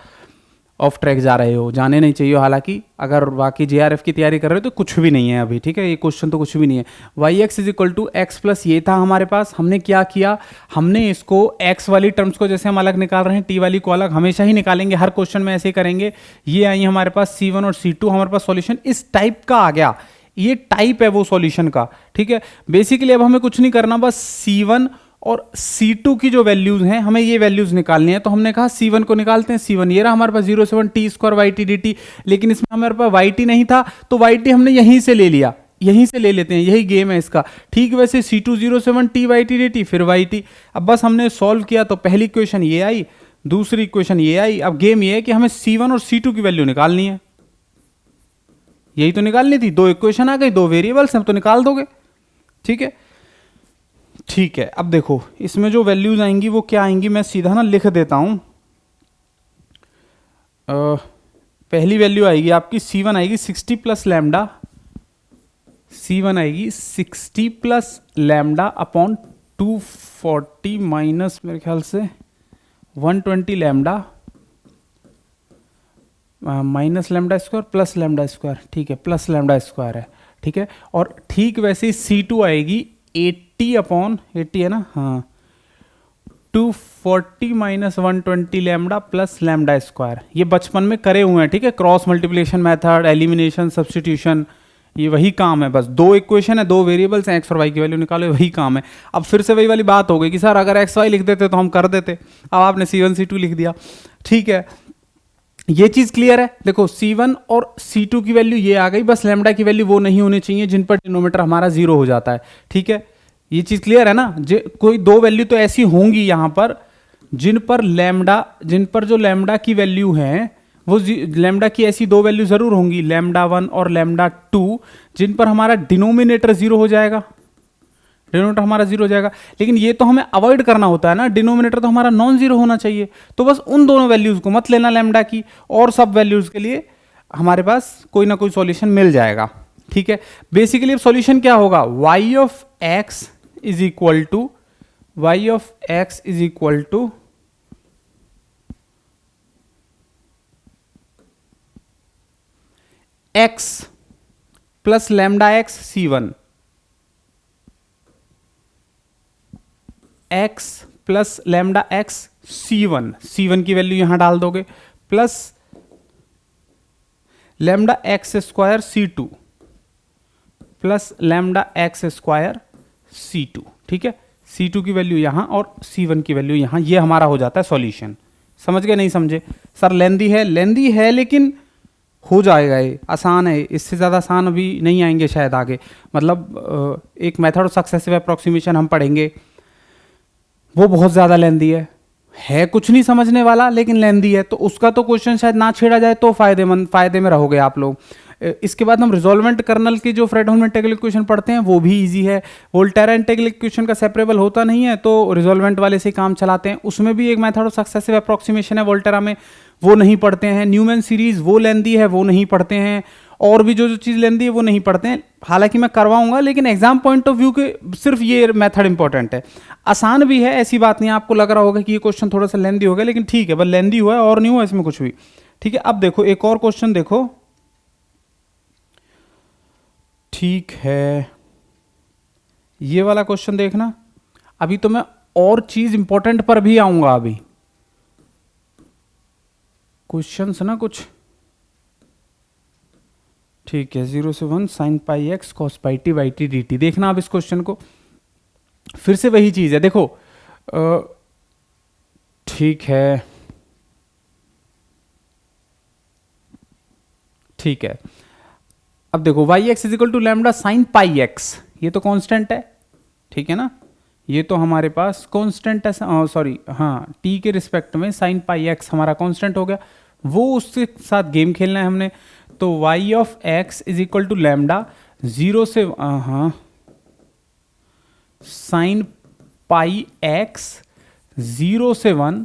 ऑफ ट्रैक जा रहे हो, जाने नहीं चाहिए। हालांकि अगर बाकी JRF की तैयारी कर रहे हो तो कुछ भी नहीं है अभी, ठीक है, ये क्वेश्चन तो कुछ भी नहीं है। yx is equal to x plus ये था हमारे पास, हमने क्या किया, हमने इसको x वाली टर्म्स को जैसे हम अलग निकाल रहे हैं, t वाली को अलग हमेशा ही निकालेंगे, हर क्वेश्चन में ऐसे ही करेंगे। ये आई हमारे पास C1 और C2, हमारे पास सॉल्यूशन इस टाइप का आ गया, ये टाइप है वो सॉल्यूशन का, ठीक है। बेसिकली अब हमें कुछ नहीं करना, बस C1 और C2 की जो वैल्यूज हैं हमें ये वैल्यूज निकालनी है। तो हमने कहा C1 को निकालते हैं, C1 ये रहा हमारे पास 0 से 1 t square y t d t, लेकिन इसमें हमारे पास वाई टी नहीं था तो वाई टी हमने यहीं से ले लिया, यहीं से ले लेते हैं, यही गेम है इसका, ठीक। वैसे C2 0 से 1 t y t d t, फिर वाई टी। अब बस हमने सॉल्व किया तो पहली इक्वेशन ये आई, दूसरी इक्वेशन ये आई। अब गेम ये है कि हमें C1 और C2 की वैल्यू निकालनी है, यही तो निकालनी थी। दो इक्वेशन आ गई, दो वेरिएबल्स हैं तो निकाल दोगे, ठीक है, ठीक है। अब देखो इसमें जो वैल्यूज आएंगी वो क्या आएंगी, मैं सीधा ना लिख देता हूं। पहली वैल्यू आएगी आपकी C1 आएगी 60 प्लस लैम्डा, C1 आएगी 60 प्लस लैम्डा अपॉन 240 माइनस मेरे ख्याल से 120 lambda minus lambda square plus lambda square, ठीक है, प्लस लैम्डा स्क्वायर है, ठीक है। और ठीक वैसे ही C2 आएगी 80 अपॉन 80 है ना, हाँ, 240 minus 120 lambda plus lambda square. ये बचपन में करे हुए हैं, ठीक है, cross multiplication method, elimination, substitution, ये वही काम है। बस दो इक्वेशन है, दो वेरिएबल्स हैं, एक्स और वाई की वैल्यू निकालो, वही काम है। अब फिर से वही वाली बात हो गई कि सर अगर एक्स वाई लिख देते तो हम कर देते, अब आपने C1 C2 लिख दिया, ठीक है, ये चीज क्लियर है। देखो C1 और C2 की वैल्यू ये आ गई, बस लैम्डा की वैल्यू वो नहीं होनी चाहिए जिन पर डिनोमीटर हमारा 0 हो जाता है, ठीक है, ये चीज क्लियर है ना। कोई दो वैल्यू तो ऐसी होंगी यहाँ पर जिन पर जो लैम्डा की वैल्यू है वो लैम्डा की ऐसी दो वैल्यू जरूर होंगी, लैम्डा 1 और लैम्डा 2, जिन पर हमारा डिनोमिनेटर जीरो हो जाएगा, डिनोमिनेटर हमारा जीरो हो जाएगा। लेकिन ये तो हमें अवॉइड करना होता है ना, डिनोमिनेटर तो हमारा नॉन जीरो होना चाहिए। तो बस उन दोनों वैल्यूज को मत लेना लैम्डा की, और सब वैल्यूज के लिए हमारे पास कोई ना कोई सॉल्यूशन मिल जाएगा। ठीक है, बेसिकली अब सॉल्यूशन क्या होगा, y of x is equal to x plus lambda x C1, x plus lambda x C1 की वैल्यू यहां डाल दोगे, plus lambda x square C2 plus lambda x square C2। ठीक है, C2 की वैल्यू यहां और C1 की वैल्यू यहां, ये हमारा हो जाता है सॉल्यूशन। समझ गए नहीं समझे? सर लेंदी है लेकिन हो जाएगा, ये आसान है, इससे ज़्यादा आसान अभी नहीं आएंगे शायद आगे। मतलब एक मेथड ऑफ सक्सेसिव अप्रोक्सीमेशन हम पढ़ेंगे, वो बहुत ज़्यादा लेंदी है कुछ नहीं समझने वाला लेकिन लेंदी है, तो उसका तो क्वेश्चन शायद ना छेड़ा जाए तो फायदे में रहोगे आप लोग। इसके बाद हम रिजोल्वेंट कर्नल के जो फ्रेडहोल्म इंटीग्रल इक्वेशन पढ़ते हैं वो भी इजी है। वोल्टेरा इंटीग्रल इक्वेशन का सेपरेबल होता नहीं है तो रिजोल्वेंट वाले से काम चलाते हैं, उसमें भी एक मेथड ऑफ सक्सेसिव अप्रोक्सीमेशन है वोल्टेरा में, वो नहीं पढ़ते हैं। न्यूमैन सीरीज वो लेंदी है, वो नहीं पढ़ते हैं, और भी जो चीज़ लेंदी है वो नहीं पढ़ते हैं। हालांकि मैं करवाऊंगा लेकिन एग्जाम पॉइंट ऑफ व्यू के सिर्फ ये मेथड इंपॉर्टेंट है। आसान भी है, ऐसी बात नहीं, आपको लग रहा होगा कि ये क्वेश्चन थोड़ा सा लेंदी हो गया, लेकिन ठीक है, बस लेंदी हुआ है और नहीं हुआ इसमें कुछ भी। ठीक है, अब देखो एक और क्वेश्चन देखो। ठीक है, ये वाला क्वेश्चन देखना। अभी तो मैं और चीज इंपॉर्टेंट पर भी आऊंगा, अभी क्वेश्चंस ना कुछ। ठीक है, 0 से 1 sin pi x cos pi t y t d t. देखना आप इस क्वेश्चन को, फिर से वही चीज है, देखो। ठीक है, ठीक है, अब देखो y x is equal to lambda sine pi x, ये तो कांस्टेंट है। ठीक है ना, ये तो हमारे पास कांस्टेंट है, सॉरी हाँ, टी के रिस्पेक्ट में साइन पाई एक्स हमारा कांस्टेंट हो गया, वो उसके साथ गेम खेलना है हमने। तो y of x is equal to lambda 0 से हाँ साइन पाई एक्स 0 से 1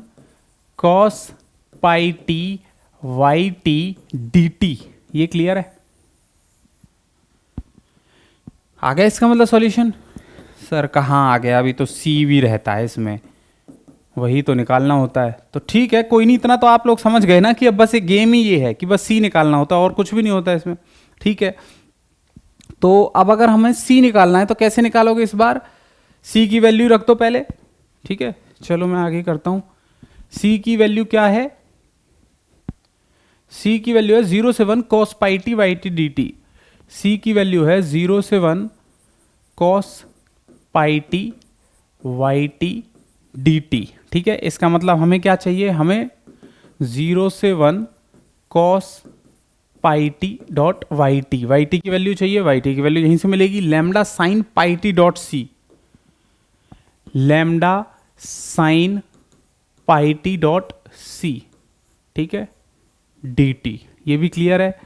cos pi t y t d t. ये क्लियर है? आ गया इसका मतलब सॉल्यूशन? सर कहाँ आ गया, अभी तो सी भी रहता है इसमें, वही तो निकालना होता है। तो ठीक है, कोई नहीं, इतना तो आप लोग समझ गए ना कि अब बस एक गेम ही ये है कि बस सी निकालना होता है और कुछ भी नहीं होता है इसमें। ठीक है, तो अब अगर हमें सी निकालना है तो कैसे निकालोगे इस बार? सी की वैल्यू रख दो पहले। ठीक है, चलो मैं आगे करता हूं। सी की वैल्यू क्या है? सी की वैल्यू है 0 से 1 cos pi t y t d t. C की वैल्यू है 0 से 1 cos pi t y t d t. ठीक है, इसका मतलब हमें क्या चाहिए? हमें 0 से 1 cos pi t dot y t की वैल्यू चाहिए। वाई टी की वैल्यू यहीं से मिलेगी, lambda sine pi t dot c, lambda sine pi t dot c. ठीक है, डी टी, ये भी क्लियर है?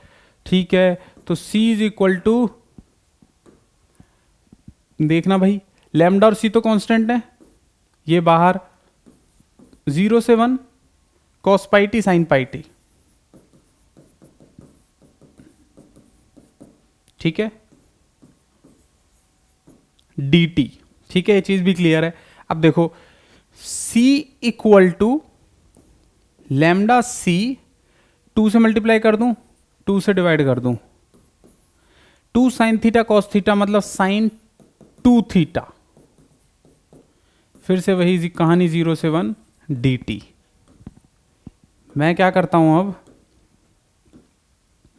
ठीक है, तो C इज इक्वल टू, देखना भाई, लैम्डा और C तो कांस्टेंट है, ये बाहर 0 से 1 cos pi T sign pi T. ठीक है, डी टी। ठीक है, ये चीज भी क्लियर है। अब देखो C equal to lambda C 2 से मल्टीप्लाई कर दूं, 2 से डिवाइड कर दूं, 2 साइन थीटा कॉस थीटा मतलब साइन 2 थीटा, फिर से वही कहानी 0 से 1 डी टी। मैं क्या करता हूं अब,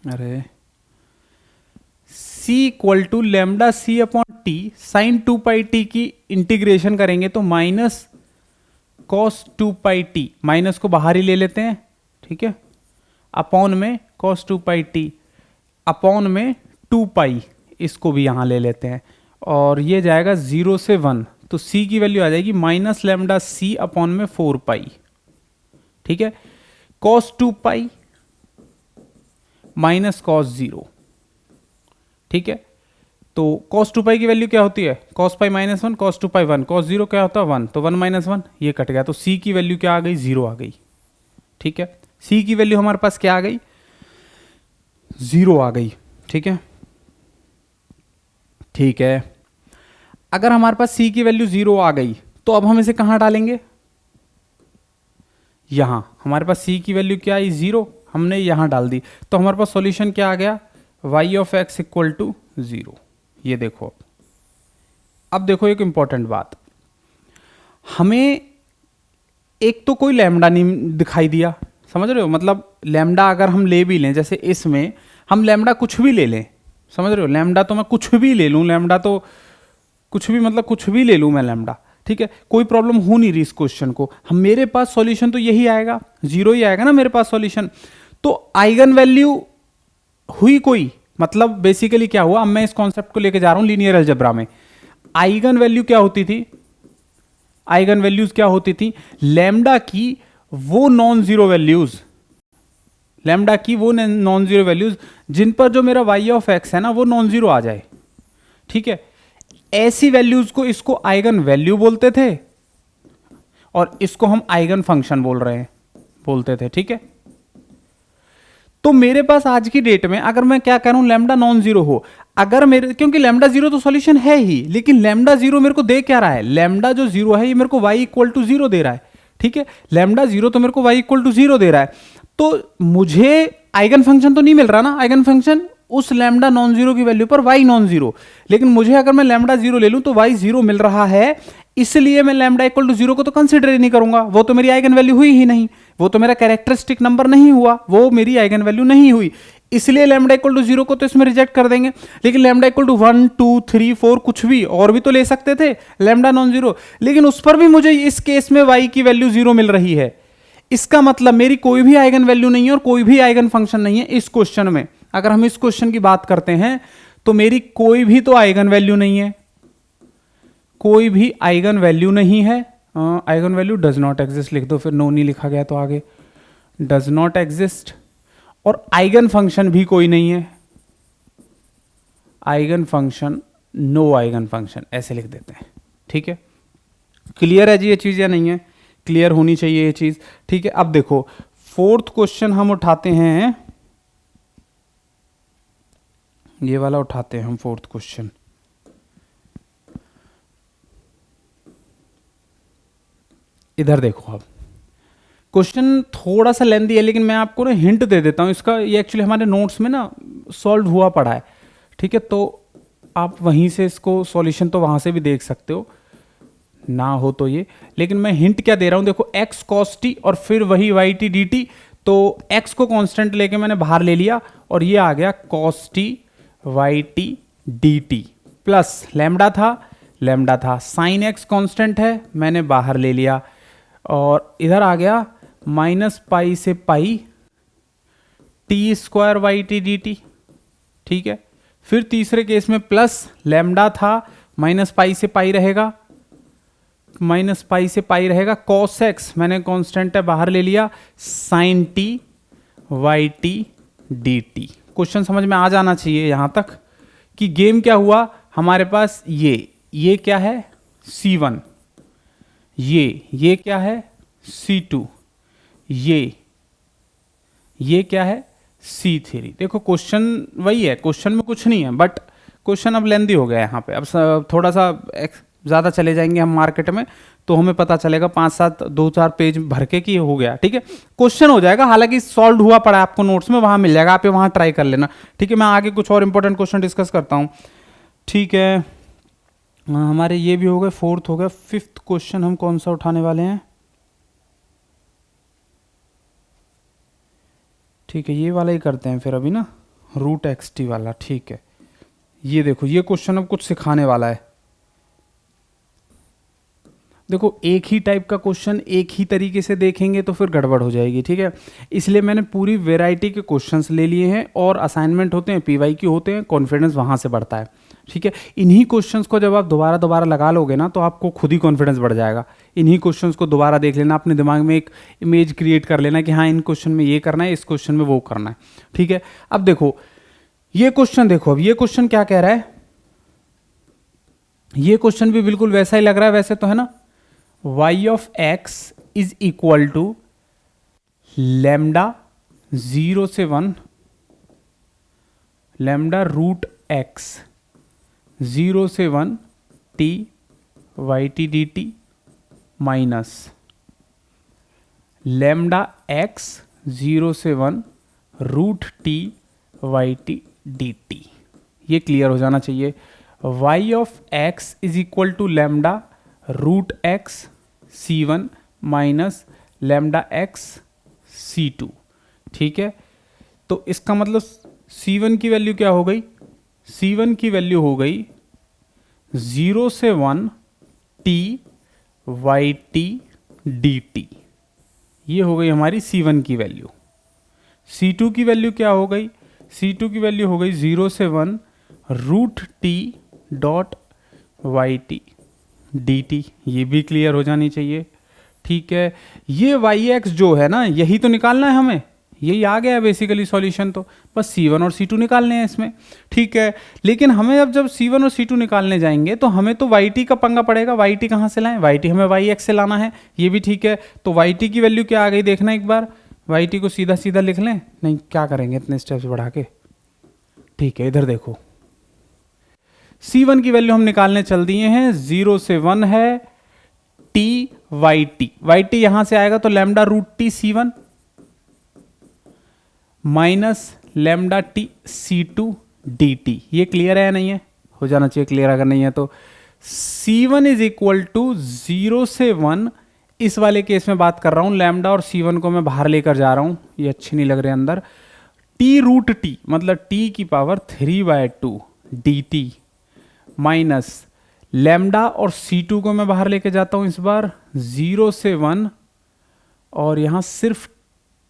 अरे C equal to lambda C upon t sine 2 pi t की इंटीग्रेशन करेंगे तो minus cos 2 pi t, minus को बाहर ही ले लेते हैं। ठीक है, अपॉन में कॉस 2 पाई टी अपॉन में 2 पाई, इसको भी यहां ले लेते हैं और ये जाएगा 0 से 1, तो c की वैल्यू आ जाएगी माइनस लैम्डा c अपॉन में 4 पाई, ठीक है, cos 2 पाई माइनस cos 0, ठीक है। तो cos 2 पाई की वैल्यू क्या होती है, cos पाई माइनस 1, cos 2 पाई 1, cos 0 क्या होता है 1, तो 1 माइनस 1 ये कट गया, तो c की वैल्यू क्या आ गई, 0 आ गई, ठीक है। c की वैल्यू हमारे पास क्या आ गई, 0 आ गई, ठीक है, ठीक है। अगर हमारे पास c की वैल्यू 0 आ गई तो अब हम इसे कहां डालेंगे, यहां हमारे पास c की वैल्यू क्या आई 0, हमने यहां डाल दी, तो हमारे पास सॉल्यूशन क्या आ गया, y of x equal to 0। ये देखो, अब देखो एक इंपॉर्टेंट बात, हमें एक तो कोई लैम्डा नहीं दिखाई दिया, समझ रहे हो, मतलब लैम्डा अगर हम ले भी लें, जैसे इसमें हम लैम्डा कुछ भी ले लें, समझ रहे हो, लैम्डा तो मैं कुछ भी ले लूं, लैम्डा तो कुछ भी मतलब कुछ भी ले लूं मैं लैम्डा, ठीक है, कोई प्रॉब्लम हो नहीं रही इस क्वेश्चन को, हम मेरे पास सॉल्यूशन तो यही आएगा, 0 ही आएगा ना मेरे पास सॉल्यूशन। तो आइगन वैल्यू हुई कोई, मतलब बेसिकली क्या हुआ, अब मैं इस कॉन्सेप्ट को लेके जा रहा हूं लीनियर अलजेब्रा में। आइगन वैल्यू क्या होती थी, आइगन वैल्यूज क्या होती थी, लैम्डा की वो नॉन जीरो वैल्यूज, लैम्डा की वो नॉन जीरो वैल्यूज जिन पर जो मेरा y ऑफ x है ना वो नॉन जीरो आ जाए, ठीक है, ऐसी वैल्यूज को इसको आइगन वैल्यू बोलते थे और इसको हम आइगन फंक्शन बोलते थे, ठीक है। तो मेरे पास आज की डेट में अगर मैं क्या कह रहा हूं, लैम्डा नॉन जीरो हो, अगर मेरे, क्योंकि लैम्डा जीरो तो सॉल्यूशन है ही, लेकिन लैम्डा जीरो मेरे को दे क्या रहा है, लैम्डा जो जीरो है ये मेरे को y इक्वल टू 0 दे रहा है, ठीक है, लैम्डा जीरो तो मेरे को y इक्वल टू 0 दे रहा है, तो मुझे आइगन फंक्शन तो नहीं मिल रहा ना, आइगन फंक्शन उस लैम्डा नॉन जीरो की वैल्यू पर y नॉन जीरो, लेकिन मुझे अगर मैं लैम्डा जीरो ले लूं तो y 0 मिल रहा है, इसलिए मैं लैम्डा इक्वल टू 0 को तो कंसीडर ही नहीं करूंगा, वो तो मेरी आइगन वैल्यू हुई ही नहीं, वो तो मेरा कैरेक्टरिस्टिक नंबर नहीं हुआ, वो मेरी आइगन वैल्यू नहीं हुई, इसलिए लैम्डा इक्वल टू 0 को तो इसमें रिजेक्ट कर देंगे। लेकिन लैम्डा इक्वल टू 1 2 3 4 कुछ भी और भी तो ले सकते थे लैम्डा नॉन जीरो, लेकिन उस पर भी मुझे इस केस में y की वैल्यू 0 मिल रही है, इसका मतलब मेरी कोई भी आइगन वैल्यू नहीं है और कोई भी आइगन फंक्शन नहीं है इस क्वेश्चन में। अगर हम इस क्वेश्चन की बात करते हैं तो मेरी कोई भी तो आइगन वैल्यू नहीं है, कोई भी आइगन वैल्यू नहीं है, eigenvalue does not exist लिख दो, फिर नो नहीं लिखा गया तो आगे डज नॉट एग्जिस्ट, और आइगन फंक्शन भी कोई नहीं है, eigenfunction no eigenfunction ऐसे लिख देते हैं, ठीक है। क्लियर है जी ये चीज या नहीं है, क्लियर होनी चाहिए ये चीज, ठीक है। अब देखो फोर्थ क्वेश्चन हम उठाते हैं, ये वाला उठाते हैं हम फोर्थ क्वेश्चन। इधर देखो, अब क्वेश्चन थोड़ा सा लेंथी है लेकिन मैं आपको ना हिंट दे देता हूं इसका, ये एक्चुअली हमारे नोट्स में ना सॉल्व हुआ पड़ा है, ठीक है, तो आप वहीं से इसको सॉल्यूशन तो वहां से भी देख सकते हो ना हो तो ये, लेकिन मैं हिंट क्या दे रहा हूं, देखो x cos t और फिर वही y t dt, तो x को कांस्टेंट लेके मैंने बाहर ले लिया और ये आ गया cos t y t dt plus lambda था साइन x कांस्टेंट है मैंने बाहर ले लिया और इधर आ गया माइनस पाई से pi t square y t d t, ठीक है। फिर तीसरे केस में प्लस लैम्डा था माइनस पाई से पाई रहेगा, माइनस पाई से पाई रहेगा, कॉस एक्स मैंने कांस्टेंट है बाहर ले लिया, sine t y t d t. Question समझ में आ जाना चाहिए यहां तक कि गेम क्या हुआ हमारे पास, ये क्या है C1, ये क्या है C2, ये क्या है C3। देखो क्वेश्चन वही है, क्वेश्चन में कुछ नहीं है, बट क्वेश्चन अब लेंदी हो गया यहाँ पे, अब थोड़ा सा ज़्यादा चले जाएंगे हम मार्केट में तो हमें पता चलेगा 5-7 2-4 पेज भर के कि हो गया, ठीक है। क्वेश्चन हो जाएगा, हालांकि सॉल्व हुआ पड़ा है आपको नोट्स में, वहाँ मिल जाएगा, आप वहाँ ट्राई कर लेना, ठीक है। मैं आगे कुछ और इंपॉर्टेंट क्वेश्चन डिस्कस करता हूँ, ठीक है। हमारे ये भी हो गए, फोर्थ हो गया, फिफ्थ क्वेश्चन हम कौन सा उठाने वाले हैं, ठीक है, ये वाला ही करते हैं फिर अभी ना, रूट एक्स टी वाला, ठीक है। ये देखो ये क्वेश्चन अब कुछ सिखाने वाला है, देखो एक ही टाइप का क्वेश्चन एक ही तरीके से देखेंगे तो फिर गड़बड़ हो जाएगी, ठीक है। इसलिए मैंने पूरी वैरायटी के क्वेश्चंस ले लिए हैं और असाइनमेंट होते हैं, पीवाई क्यू होते हैं, कॉन्फिडेंस वहाँ से बढ़ता है, ठीक है, इन्हीं क्वेश्चंस को जब आप दोबारा दोबारा लगा लोगे ना तो आपको खुद ही कॉन्फिडेंस बढ़ जाएगा। इन्हीं क्वेश्चंस को दोबारा देख लेना, अपने दिमाग में एक इमेज क्रिएट कर लेना कि हाँ इन क्वेश्चन में ये करना है, इस क्वेश्चन में वो करना है। ठीक है, अब देखो ये क्वेश्चन, देखो अब ये क्वेश्चन क्या कह रहा है, ये क्वेश्चन भी बिल्कुल वैसा ही लग रहा है वैसे तो, है ना। y of x is equal to lambda 0 से 1 लैम्डा रूट x 0 से 1 t y t d t minus lambda x 0 से 1 root t y t d t. ये क्लियर हो जाना चाहिए। y of x is equal to lambda root x c one minus lambda x c two. ठीक है, तो इसका मतलब c1 की वैल्यू क्या हो गई, c1 की वैल्यू हो गई 0 से 1 t y t d t. ये हो गई हमारी c1 की वैल्यू। c2 की वैल्यू क्या हो गई, c2 की वैल्यू हो गई 0 से 1 root t dot y t d t. ये भी क्लियर हो जानी चाहिए। ठीक है, ये वाई एक्स जो है ना यही तो निकालना है हमें, यही आ गया है बेसिकली सॉल्यूशन, तो बस c1 और c2 निकालने हैं इसमें। ठीक है, लेकिन हमें अब जब c1 और c2 निकालने जाएंगे तो हमें तो yt का पंगा पड़ेगा। yt कहाँ से लाएं, yt हमें yx से लाना है, ये भी ठीक है। तो yt की वैल्यू क्या आ गई देखना एक बार, yt को सीधा सीधा लिख लें, नहीं क्या करेंगे इतने स्टेप्स बढ़ा के। ठीक है, इधर देखो c1 की वैल्यू हम निकालने चल दिए हैं, 0 से 1 है t y t, y t यहां से आएगा तो lambda root t c1 minus lambda t c2 dt। ये क्लियर है या नहीं है, हो जाना चाहिए क्लियर। अगर नहीं है तो c1 इज इक्वल टू 0 से 1, इस वाले केस में बात कर रहा हूं, लैम्डा और c1 को मैं बाहर लेकर जा रहा हूं, ये अच्छे नहीं लग रहे अंदर। t रूट टी मतलब t की पावर 3/2 dt माइनस लैम्डा और c2 को मैं बाहर लेके जाता हूं इस बार 0 से 1, और यहां सिर्फ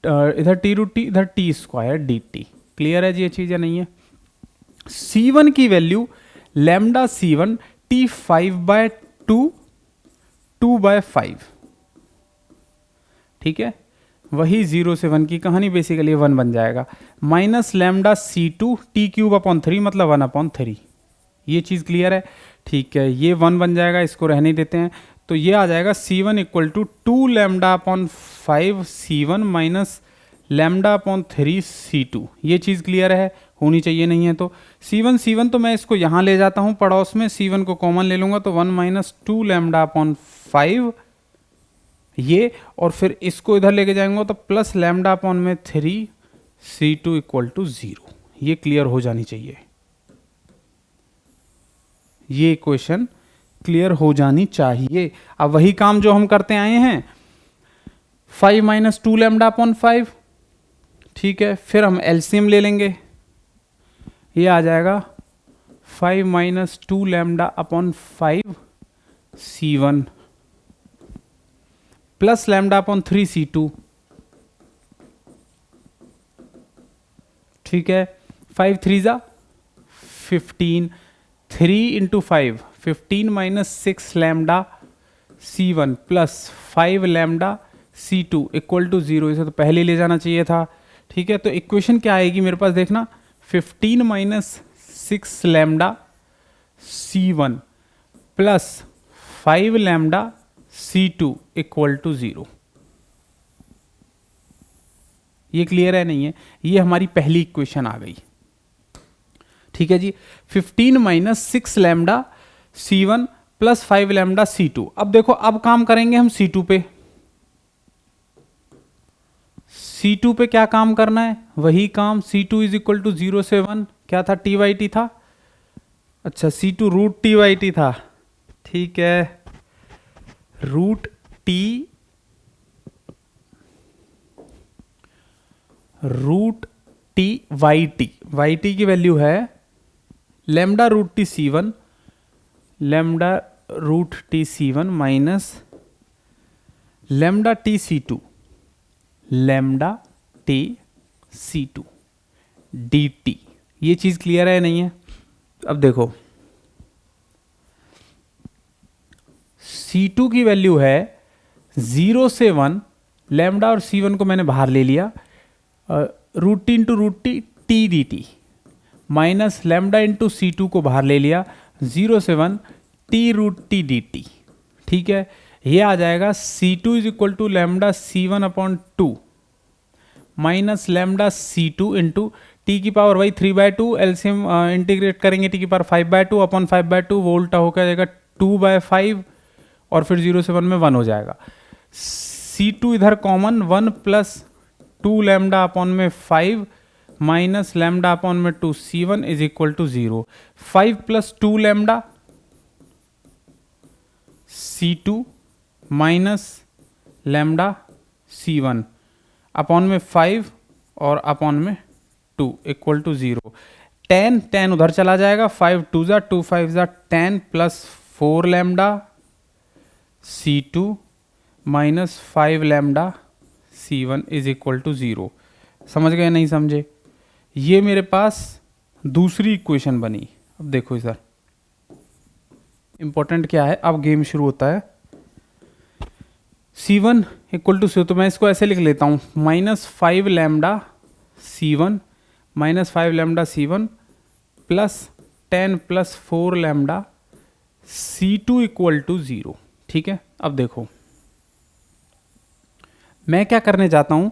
इधर t रूट टी इधर T square D t. Clear है जी ये चीज या नहीं है। c1 की वैल्यू लैम्डा c1 t 5/2 2/5। ठीक है, वही 0 से 1 की कहानी बेसिकली 1 बन जाएगा, माइनस लैम्डा c2 t³ 3 मतलब 1/3। ये चीज़ क्लियर है। ठीक है, ये 1 बन जाएगा, इसको रहने देते हैं। तो ये आ जाएगा c1 equal to 2 λ/5 c1 minus λ/3 c2। ये चीज़ क्लियर है, होनी चाहिए, नहीं है तो c1 तो मैं इसको यहाँ ले जाता हूँ पड़ोस में, c1 को कॉमन ले लूँगा तो 1 माइनस 2 λ/5 ये, और फिर इसको इधर लेके जाएंगे तो प्लस λ/3 c2 इक्वल टू 0। ये क्लियर हो जानी चाहिए, ये इक्वेशन क्लियर हो जानी चाहिए। अब वही काम जो हम करते आए हैं, 5 माइनस 2 λ/5। ठीक है, फिर हम एलसीएम ले लेंगे, ये आ जाएगा 5 माइनस 2 λ/5 c1 प्लस λ/3 c2। ठीक है, 5 3 जा 15, 3 into 5 15 minus 6 lambda c1 plus 5 lambda c2 equal to 0। इसे तो पहले ले जाना चाहिए था। ठीक है, तो इक्वेशन क्या आएगी मेरे पास देखना, 15 minus 6 lambda c1 plus 5 lambda c2 equal to 0। ये क्लियर है नहीं है, ये हमारी पहली इक्वेशन आ गई। ठीक है जी, 15 minus 6 lambda c1 plus 5 lambda c2। अब देखो, अब काम करेंगे हम c2 पे। c2 पे क्या काम करना है, वही काम, c2 इज इक्वल टू 0 से 1 क्या था, टी वाई टी था। अच्छा, c2 root t y T था। ठीक है, root t y t, y t की वैल्यू है lambda root t c1 lambda root t c1 minus lambda t c2 lambda t c2 dt। ये चीज clear है नहीं है। अब देखो, C2 की वैल्यू है 0 से 1, लैम्डा और C1 को मैंने बाहर ले लिया, root t into root t t d t, minus lambda into C2 को बाहर ले लिया, 0 से 1 t root t d t. ठीक है, ये आ जाएगा C2 is equal to lambda C1 upon 2 minus lambda C2 into t की पावर वही 3/2, एलसीएम इंटीग्रेट करेंगे टी की पावर 5/2 अपॉन 5/2, वोल्टा होकर जाएगा 2/5 और फिर 0 से 1 में 1 हो जाएगा। C2 इधर कॉमन, 1 प्लस 2 लैम्डा अपॉन में 5 माइनस लैम्डा अपॉन में 2 C1 is equal to 0। 5 plus 2 lambda C2 minus lambda C1 upon में 5 और अपॉन में 2 इक्वल टू 0। 10 उधर चला जाएगा, 5 2 ज़ा 2 5 ज़ा 10 plus 4 lambda C2 minus 5 lambda C1 is equal to 0। समझ गए नहीं समझे? ये मेरे पास दूसरी इक्वेशन बनी। अब देखो सर इंपॉर्टेंट क्या है, अब गेम शुरू होता है। C1 इक्वल टू 0, तो मैं इसको ऐसे लिख लेता हूँ, -5 lambda C1 -5 lambda C1 plus 10 plus 4 lambda C2 equal to 0। ठीक है, अब देखो मैं क्या करने जाता हूँ,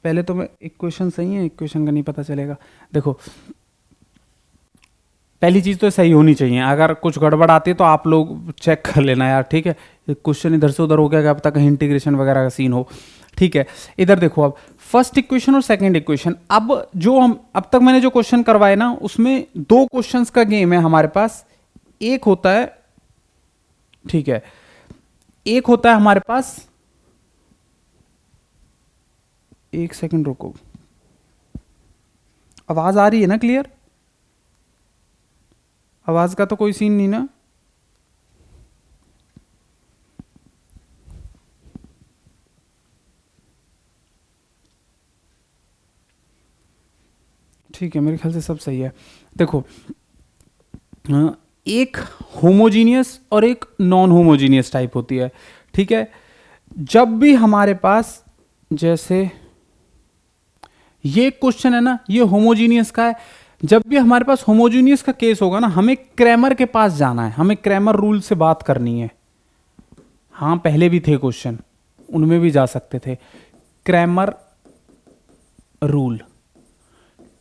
पहले तो मैं इक्वेशन सही है, इक्वेशन का नहीं पता चलेगा। देखो पहली चीज़ तो सही होनी चाहिए, अगर कुछ गड़बड़ आती है तो आप लोग चेक कर लेना यार। ठीक है, क्वेश्चन इधर से उधर हो गया, क्या पता कहीं इंटीग्रेशन वगैरह का सीन हो। ठीक है, इधर देखो अब फर्स्ट इक्वेशन और सेकंड इक्वेशन, अब जो हम अब तक मैंने जो क्वेश्चन करवाए ना उसमें 2 क्वेश्चंस का गेम है हमारे पास। एक होता है, ठीक है, एक होता है हमारे पास, एक सेकंड रुको, आवाज आ रही है ना क्लियर? आवाज का तो कोई सीन नहीं ना? ठीक है, मेरे ख्याल से सब सही है। देखो एक होमोजीनियस और एक नॉन होमोजीनियस टाइप होती है। ठीक है, जब भी हमारे पास, जैसे ये क्वेश्चन है ना, ये होमोजीनियस का है, जब भी हमारे पास होमोजीनियस का केस होगा ना, हमें क्रैमर के पास जाना है, हमें क्रैमर रूल से बात करनी है। हाँ पहले भी थे क्वेश्चन, उनमें भी जा सकते थे। क्रैमर रूल,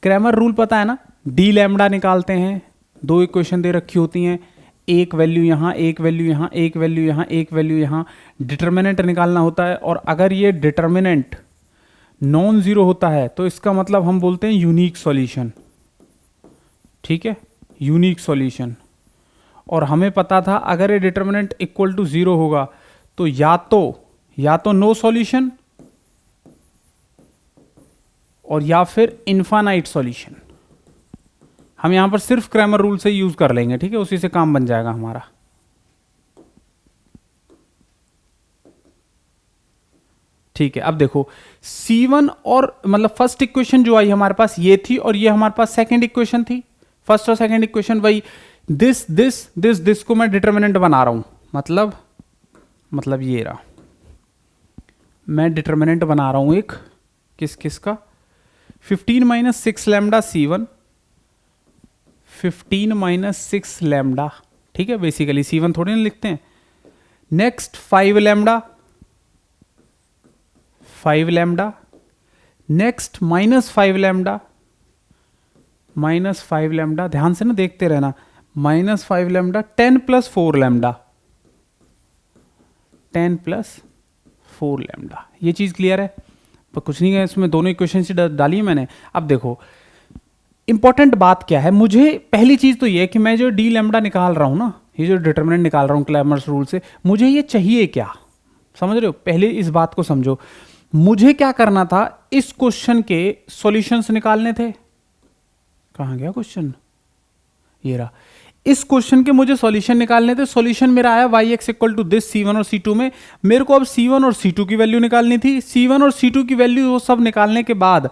क्रैमर रूल पता है ना, डी लैम्डा निकालते हैं, 2 इक्वेशन दे रखी होती हैं, एक वैल्यू यहाँ, एक वैल्यू यहाँ, एक वैल्यू यहाँ, एक वैल्यू यहाँ, डिटर्मिनेंट निकालना होता है। और अगर ये डिटर्मिनेंट नॉन जीरो होता है तो इसका मतलब हम बोलते हैं यूनिक सॉल्यूशन। ठीक है, यूनिक सॉल्यूशन। और हमें पता था अगर ये डिटर्मिनेंट इक्वल टू 0 होगा तो या तो नो सॉल्यूशन और या फिर इनफाइनाइट सॉल्यूशन। हम यहां पर सिर्फ क्रैमर रूल से यूज कर लेंगे। ठीक है, उसी से काम बन जाएगा हमारा। ठीक है, अब देखो C1 और मतलब फर्स्ट इक्वेशन जो आई हमारे पास ये थी, और ये हमारे पास सेकंड इक्वेशन थी। फर्स्ट और सेकंड इक्वेशन वही, दिस को मैं डिटर्मिनेंट बना रहा हूं, मतलब ये रहा, मैं डिटर्मिनेंट बना रहा हूं एक किसका, 15 minus 6 lambda C1, 15 minus 6 lambda. ठीक है, बेसिकली C1 थोड़ी ना लिखते हैं। Next 5 lambda, 5 lambda, next -5 lambda, -5 lambda, ध्यान से ना देखते रहना, -5 lambda, 10 plus 4 lambda, 10 plus 4 lambda. ये चीज क्लियर है? पर कुछ नहीं है इसमें, दोनों इक्वेशन से डाली है मैंने। अब देखो इंपॉर्टेंट बात क्या है, मुझे पहली चीज तो ये है कि मैं जो डी लैम्डा निकाल रहा हूं ना, ये जो डिटर्मिनेंट निकाल रहा हूं क्रैमर्स रूल से, मुझे ये चाहिए क्या, समझ रहे हो? पहले इस बात को समझो, मुझे क्या करना था, इस क्वेश्चन के सॉल्यूशंस निकालने थे। कहां गया क्वेश्चन? ये रहा। इस क्वेश्चन के मुझे सॉल्यूशन निकालने थे। सॉल्यूशन मेरा आया y(x = दिस C1 और C2 में। मेरे को अब C1 और C2 की वैल्यू निकालनी थी। C1 और C2 की वैल्यू वो सब निकालने के बाद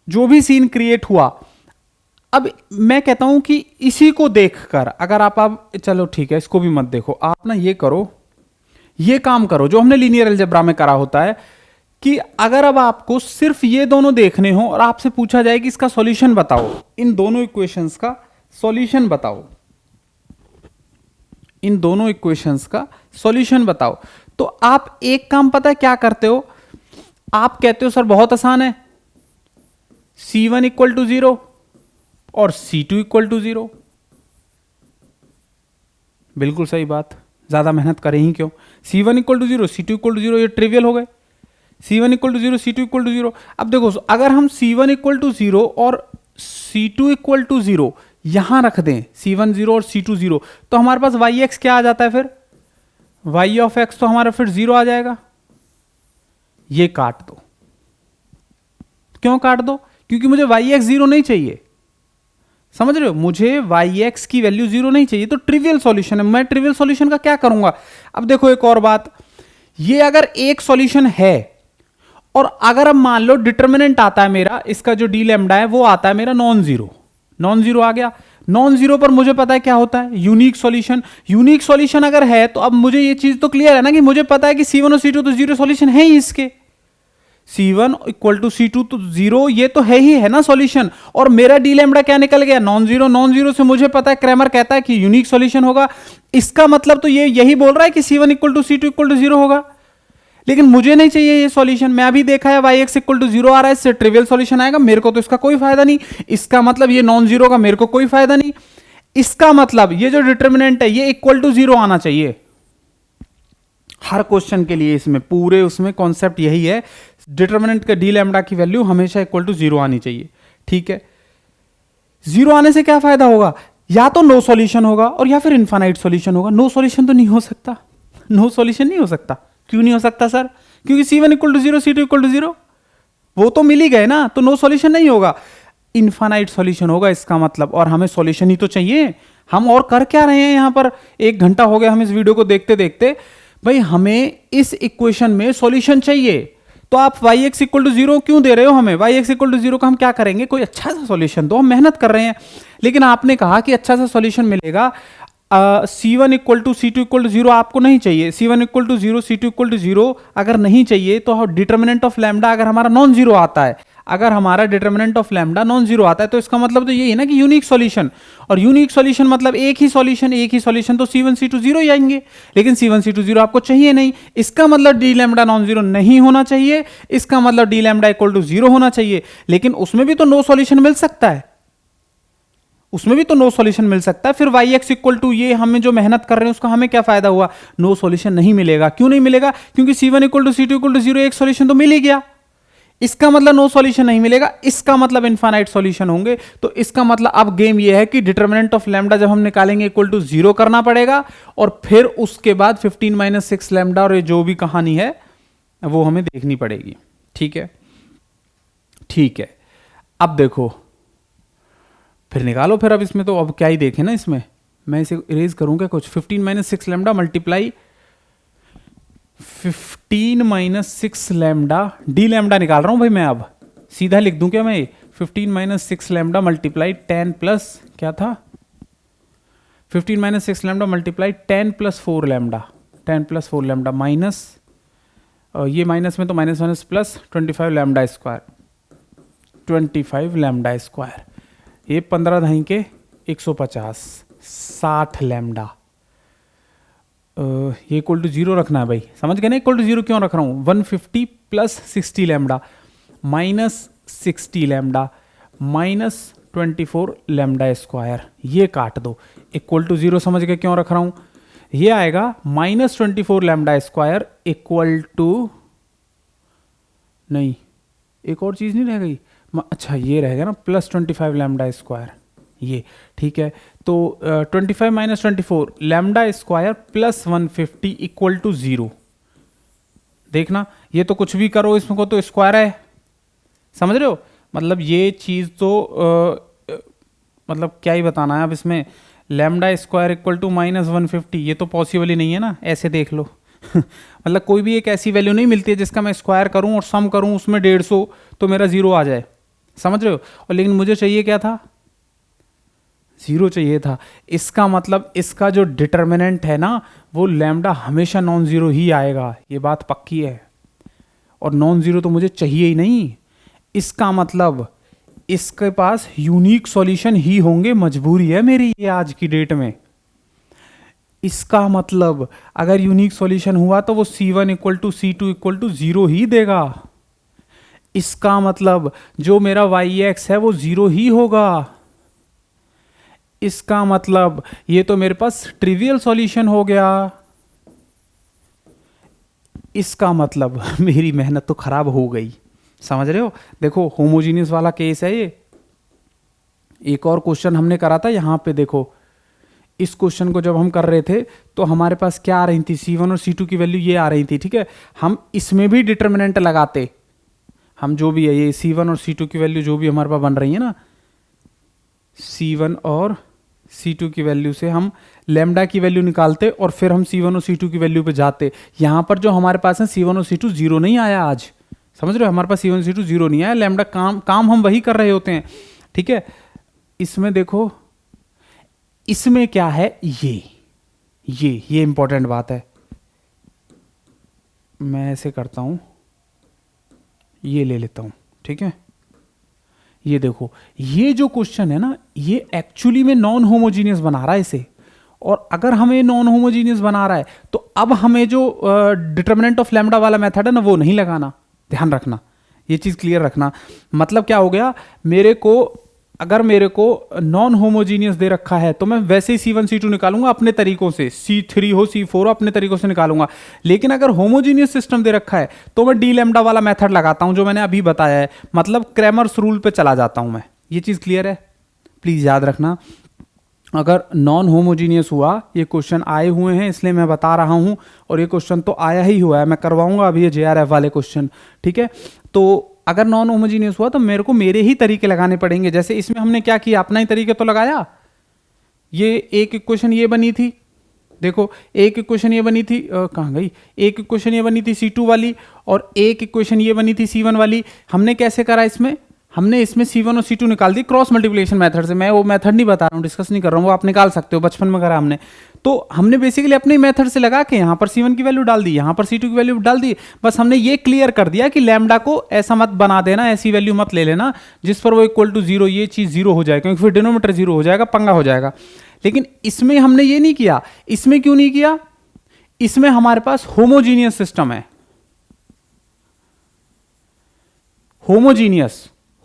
जो भी सीन क्रिएट हुआ, अब मैं कहता हूं कि इसी को देखकर अगर आप चलो ठीक है, इसको भी मत देखो, आप ना ये करो, ये काम करो जो हमने लीनियर अलजेब्रा में करा होता है कि अगर अब आपको सिर्फ ये दोनों देखने हो और आपसे पूछा जाए कि इसका सॉल्यूशन बताओ, इन दोनों इक्वेशंस का सॉल्यूशन बताओ, इन दोनों इक्वेशंस का सॉल्यूशन बताओ, तो आप एक काम पता है क्या करते हो, आप कहते हो सर बहुत आसान है, C1 इक्वल टू 0 और C2 इक्वल टू 0। बिल्कुल सही बात, ज्यादा मेहनत करें ही क्यों, C1 equal to 0, C2 equal to 0, ये ट्रिवियल हो गए, C1 equal to 0, C2 equal to 0। अब देखो अगर हम C1 इक्वल टू 0 और C2 इक्वल टू 0 यहां रख दें, C1 0 और C2 0, तो हमारे पास yx क्या आ जाता है, फिर y ऑफ x तो हमारा फिर 0 आ जाएगा। ये काट दो, क्यों काट दो, क्योंकि मुझे yx 0 नहीं चाहिए, समझ रहे हो, मुझे yx की वैल्यू 0 नहीं चाहिए, तो ट्रिवियल सॉल्यूशन है। मैं ट्रिवियल सॉल्यूशन का क्या करूंगा, अब देखो एक और बात, ये अगर एक सॉल्यूशन है और अगर अब मान लो डिटर्मिनेंट आता है मेरा, इसका जो डी लैम्डा है वो आता है मेरा नॉन जीरो, नॉन जीरो आ गया, नॉन जीरो पर मुझे पता है क्या होता है, यूनिक सॉल्यूशन। यूनिक सॉल्यूशन अगर है तो अब मुझे ये चीज तो क्लियर है ना कि मुझे पता है कि C1 और C2 तो जीरो सॉल्यूशन है ही इसके, C1 इक्वल टू C2 तो जीरो, ये तो है ही है ना सॉल्यूशन। और मेरा डी लैम्डा क्या निकल गया, नॉन जीरो। नॉन जीरो से मुझे पता है, क्रैमर कहता है कि यूनिक सॉल्यूशन होगा, इसका मतलब तो ये यही बोल रहा है कि C1 equal to C2 equal to 0 होगा, लेकिन मुझे नहीं चाहिए ये सॉल्यूशन। मैं अभी देखा है yx इक्वल टू 0 आ रहा है, इससे ट्रिवियल सॉल्यूशन आएगा, मेरे को तो इसका कोई फायदा नहीं, इसका मतलब ये नॉन जीरो का मेरे को कोई फायदा नहीं, इसका मतलब ये जो डिटर्मिनेंट है ये इक्वल टू 0 आना चाहिए हर क्वेश्चन के लिए। इसमें पूरे उसमें कॉन्सेप्ट यही है, डिटर्मिनेंट का डी लैम्डा की वैल्यू हमेशा इक्वल टू 0 आनी चाहिए, ठीक है। 0 आने से क्या फायदा होगा, या तो नो सॉल्यूशन होगा और या फिर इनफाइनाइट सॉल्यूशन होगा। नो सॉल्यूशन तो नहीं हो सकता, नो सॉल्यूशन नहीं हो सकता। क्यों नहीं हो सकता सर, क्योंकि C1 equal to 0, C2 equal to 0 वो तो मिल ही गए ना, तो नो सॉल्यूशन नहीं होगा, इनफाइनाइट सॉल्यूशन होगा इसका मतलब। और हमें सॉल्यूशन ही तो चाहिए, हम और कर क्या रहे हैं यहां पर, 1 घंटा हो गया हम इस वीडियो को देखते देखते, भाई हमें इस इक्वेशन में सॉल्यूशन चाहिए। तो आप yx इक्वल टू 0 क्यों दे रहे हो हमें, yx इक्वल टू 0 का हम क्या करेंगे, कोई अच्छा सा सॉल्यूशन दो, हम मेहनत कर रहे हैं। लेकिन आपने कहा कि अच्छा सा सॉल्यूशन मिलेगा, C1 equal to C2 equal to 0 आपको नहीं चाहिए, C1 equal to 0, C2 equal to 0 अगर नहीं चाहिए तो डिटर्मिनेंट ऑफ लैम्डा अगर हमारा नॉन जीरो आता है, अगर हमारा determinant of lambda non zero आता है तो इसका मतलब तो यही है ना कि यूनिक सॉल्यूशन। और यूनिक सॉल्यूशन मतलब एक ही सॉल्यूशन, तो C1 C2 0 ही आएंगे, लेकिन C1 C2 0 आपको चाहिए नहीं, इसका मतलब डी लैम्डा नॉन जीरो नहीं होना चाहिए, इसका मतलब डी लैम्डा इक्वल टू 0 होना चाहिए। लेकिन उसमें भी तो नो सॉल्यूशन मिल सकता है, उसमें भी तो नो सॉल्यूशन मिल सकता है। फिर yx इक्वल टू ये हमें जो मेहनत कर रहे हैं उसका हमें क्या फायदा हुआ, नो सॉल्यूशन नहीं मिलेगा। क्यों नहीं मिलेगा, क्योंकि C1 equal to C2 equal to 0 एक सॉल्यूशन तो मिल ही गया, इसका मतलब नो सॉल्यूशन नहीं मिलेगा, इसका मतलब इनफाइनाइट सॉल्यूशन होंगे। तो इसका मतलब अब गेम ये है कि डिटर्मिनेंट ऑफ लैम्डा जब हम निकालेंगे इक्वल टू 0 करना पड़ेगा, और फिर उसके बाद 15 माइनस 6 लैम्डा और ये जो भी कहानी है वो हमें देखनी पड़ेगी, ठीक है। ठीक है, अब देखो फिर निकालो, फिर अब इसमें तो अब क्या ही देखें ना, इसमें मैं इसे इरेज करूंगा कुछ, 15 minus 6 lambda multiply 15 minus 6 lambda, D lambda निकाल रहा हूं भाई मैं, अब सीधा लिख दूं क्या मैं, 15 माइनस 6 लैम्डा मल्टीप्लाई 10 प्लस क्या था, 15 minus 6 lambda multiply 10 plus 4 lambda, 10 plus 4 lambda minus, ये माइनस में तो minus minus plus 25 lambda square, 25 lambda square, ये 15 दही के 150, 60 लैम्डा, ये इक्वल टू 0 रखना है भाई, समझ गए ना, इक्वल टू 0 क्यों रख रहा हूँ, 150 plus 60 lambda minus 60 lambda minus 24 lambda square, ये काट दो, इक्वल टू 0 समझ गए क्यों रख रहा हूँ, ये आएगा minus 24 lambda square equal to, नहीं एक और चीज़ नहीं रह गई, अच्छा ये रहेगा ना प्लस 25 लैम्डा स्क्वायर, ये ठीक है। तो 25 minus 24 lambda square plus 150 equal to 0। देखना ये तो कुछ भी करो इसमें को तो स्क्वायर है, समझ रहे हो, मतलब ये चीज़ तो मतलब क्या ही बताना है अब इसमें, lambda square equal to minus 150, ये तो पॉसिबल ही नहीं है ना, ऐसे देख लो मतलब कोई भी एक ऐसी वैल्यू नहीं मिलती है जिसका मैं स्क्वायर करूं और सम करूं उसमें 150 तो मेरा 0 आ जाए, समझ रहे हो। और लेकिन मुझे चाहिए क्या था, 0 चाहिए था। इसका मतलब इसका जो डिटर्मिनेंट है ना वो लैम्डा हमेशा नॉन ज़ीरो ही आएगा, ये बात पक्की है। और नॉन ज़ीरो तो मुझे चाहिए ही नहीं। इसका मतलब इसके पास यूनिक सॉल्यूशन ही होंगे, मजबूरी है मेरी ये आज की डेट में। इसका मतलब अगर यूनिक सॉल्यूशन हुआ तो वो C1 equal to C2 equal to 0 ही देगा। इसका मतलब जो मेरा yx है वो 0 ही होगा। इसका मतलब ये तो मेरे पास ट्रिवियल सॉल्यूशन हो गया। इसका मतलब मेरी मेहनत तो खराब हो गई, समझ रहे हो। देखो होमोजीनियस वाला केस है ये। एक और क्वेश्चन हमने करा था यहाँ पे, देखो इस क्वेश्चन को जब हम कर रहे थे तो हमारे पास क्या आ रही थी, C1 और C2 की वैल्यू ये आ रही थी, ठीक है। हम इसमें भी डिटर्मिनेंट लगाते, हम जो भी है ये C1 और C2 की वैल्यू जो भी हमारे पास बन रही है ना, C1 और C2 की वैल्यू से हम लैम्डा की वैल्यू निकालते और फिर हम C1 और C2 की वैल्यू पे जाते। यहाँ पर जो हमारे पास है C1 और C2 0 नहीं आया आज, समझ रहे हो। हमारे पास C1 और C2 0 नहीं आया, लैम्डा काम हम वही कर रहे होते हैं, ठीक है। इसमें देखो इसमें क्या है, ये इंपॉर्टेंट बात है। मैं ऐसे करता हूं, ये ले लेता हूं, ठीक है। ये देखो ये जो क्वेश्चन है ना ये एक्चुअली में नॉन होमोजीनियस बना रहा है इसे। और अगर हमें नॉन होमोजीनियस बना रहा है तो अब हमें जो डिटर्मिनेंट ऑफ लैम्डा वाला मेथड है ना वो नहीं लगाना, ध्यान रखना, ये चीज क्लियर रखना। मतलब क्या हो गया, अगर मेरे को नॉन होमोजीनियस दे रखा है तो मैं वैसे ही C1 C2 निकालूंगा अपने तरीकों से, C3 हो C4 हो अपने तरीकों से निकालूंगा। लेकिन अगर होमोजीनियस सिस्टम दे रखा है तो मैं डी लैम्डा वाला मेथड लगाता हूं जो मैंने अभी बताया है, मतलब क्रैमर्स रूल पे चला जाता हूं मैं। ये चीज क्लियर है, प्लीज याद रखना। अगर नॉन होमोजीनियस हुआ, ये क्वेश्चन आए हुए हैं इसलिए मैं बता रहा हूं, और ये क्वेश्चन तो आया ही हुआ है, मैं करवाऊंगा अभी ये JRF वाले क्वेश्चन, ठीक है। तो अगर नॉन होमोजीनियस हुआ तो मेरे को मेरे ही तरीके लगाने पड़ेंगे। जैसे इसमें हमने क्या किया, अपना ही तरीके तो लगाया। ये एक इक्वेशन ये बनी थी, देखो एक इक्वेशन ये बनी थी, कहाँ गई, एक इक्वेशन ये बनी थी C2 वाली और एक इक्वेशन ये बनी थी C1 वाली। हमने कैसे करा, हमने इसमें C1 और C2 निकाल दी क्रॉस मल्टीप्लिकेशन मेथड से। मैं वो मेथड नहीं बता रहा हूँ, डिस्कस नहीं कर रहा हूँ, वो आप निकाल सकते हो, बचपन में करा हमने। तो हमने बेसिकली अपने मेथड से लगा के यहाँ पर C1 की वैल्यू डाल दी, यहाँ पर C2 की वैल्यू डाल दी। बस हमने ये क्लियर कर दिया कि लैम्डा को ऐसा मत बना देना, ऐसी वैल्यू मत ले लेना जिस पर वो इक्वल टू 0, ये चीज 0 हो जाए, क्योंकि फिर डिनोमीटर 0 हो जाएगा, पंगा हो जाएगा। लेकिन इसमें हमने ये नहीं किया। इसमें क्यों नहीं किया, इसमें हमारे पास होमोजीनियस सिस्टम है।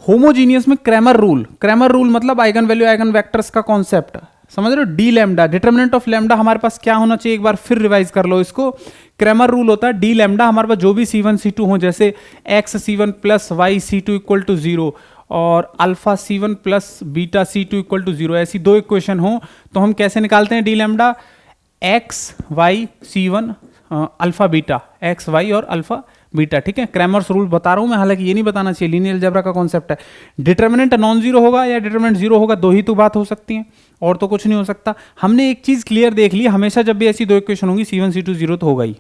होमोजीनियस में क्रैमर रूल मतलब आइगन वैल्यू आइगन वेक्टर्स का कॉन्सेप्ट, समझ रहे हो। D lambda determinant of lambda हमारे पास क्या होना चाहिए, एक बार फिर रिवाइज कर लो इसको। क्रैमर रूल होता है डी लैम्डा हमारे पास जो भी C1 C2 हो, जैसे x C1 plus y C2 equal to 0 और alpha C1 plus beta C2 equal to 0, ऐसी दो इक्वेशन हो तो हम कैसे निकालते हैं D lambda, x y C1 alpha beta, x y और अल्फा बीटा, ठीक है। क्रैमर्स रूल बता रहा हूं मैं, हालांकि ये नहीं बताना चाहिए, लीनियर अलजेब्रा का कॉन्सेप्ट है। डिटर्मिनेंट नॉन जीरो होगा या डिटर्मिनेंट जीरो होगा, दो ही तो बात हो सकती है और तो कुछ नहीं हो सकता। हमने एक चीज क्लियर देख ली, हमेशा जब भी ऐसी दो इक्वेशन होंगी C1 C2 0 तो होगा ही,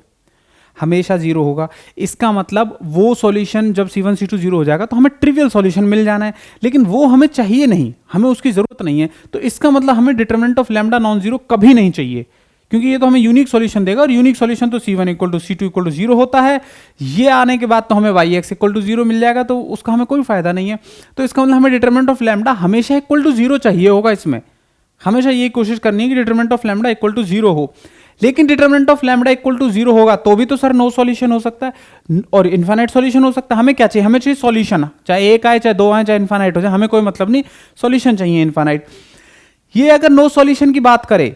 हमेशा 0 होगा। इसका मतलब वो सॉल्यूशन जब C1 C2 0 हो जाएगा तो हमें ट्रिवियल सॉल्यूशन मिल जाना है, लेकिन वो हमें चाहिए नहीं, हमें उसकी जरूरत नहीं है। तो इसका मतलब हमें determinant of lambda non zero कभी नहीं चाहिए, क्योंकि ये तो हमें यूनिक सॉल्यूशन देगा और यूनिक सॉल्यूशन तो C1 equal to C2 equal to 0 होता है। ये आने के बाद तो हमें yx इक्वल टू 0 मिल जाएगा, तो उसका हमें कोई फायदा नहीं है। तो इसका मतलब हमें डिटर्मिनेंट ऑफ लैम्डा हमेशा इक्वल टू 0 चाहिए होगा। इसमें हमेशा ये कोशिश करनी है कि determinant of lambda equal to 0 हो। लेकिन determinant of lambda equal to 0 होगा तो भी तो सर नो सॉल्यूशन हो सकता है और इनफाइनाइट सॉल्यूशन हो सकता है। हमें क्या चाहिए, हमें चाहिए सॉल्यूशन, चाहे एक आए चाहे दो आए चाहे इनफाइनाइट हो जाए, हमें कोई मतलब नहीं, सॉल्यूशन चाहिए इनफाइनाइट। ये अगर नो सॉल्यूशन की बात करें,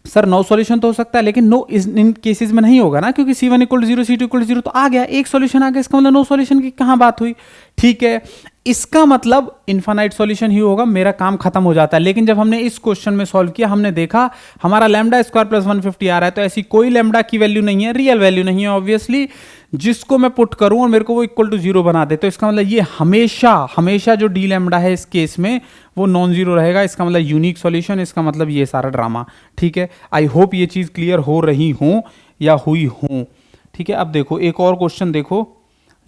सर नो सॉल्यूशन तो हो सकता है लेकिन नो इन केसेस में नहीं होगा ना, क्योंकि C1 equal to 0 C2 equal to 0 तो आ गया, एक सॉल्यूशन आ गया, इसका मतलब नो सॉल्यूशन की कहां बात हुई। ठीक है, इसका मतलब इनफाइनाइट सॉल्यूशन ही होगा, मेरा काम खत्म हो जाता है। लेकिन जब हमने इस क्वेश्चन में सॉल्व किया, हमने देखा हमारा लैम्डा स्क्वायर प्लस 150 आ रहा है, तो ऐसी कोई लैम्डा की वैल्यू नहीं है, रियल वैल्यू नहीं है ऑब्वियसली, जिसको मैं पुट करूं और मेरे को वो इक्वल टू 0 बना दे। तो इसका मतलब ये हमेशा हमेशा जो डी लैम्डा है इस केस में वो नॉन जीरो रहेगा, इसका मतलब यूनिक सॉल्यूशन, इसका मतलब ये सारा ड्रामा। ठीक है, आई होप ये चीज क्लियर हो रही हो या हुई हो। ठीक है, अब देखो एक और क्वेश्चन देखो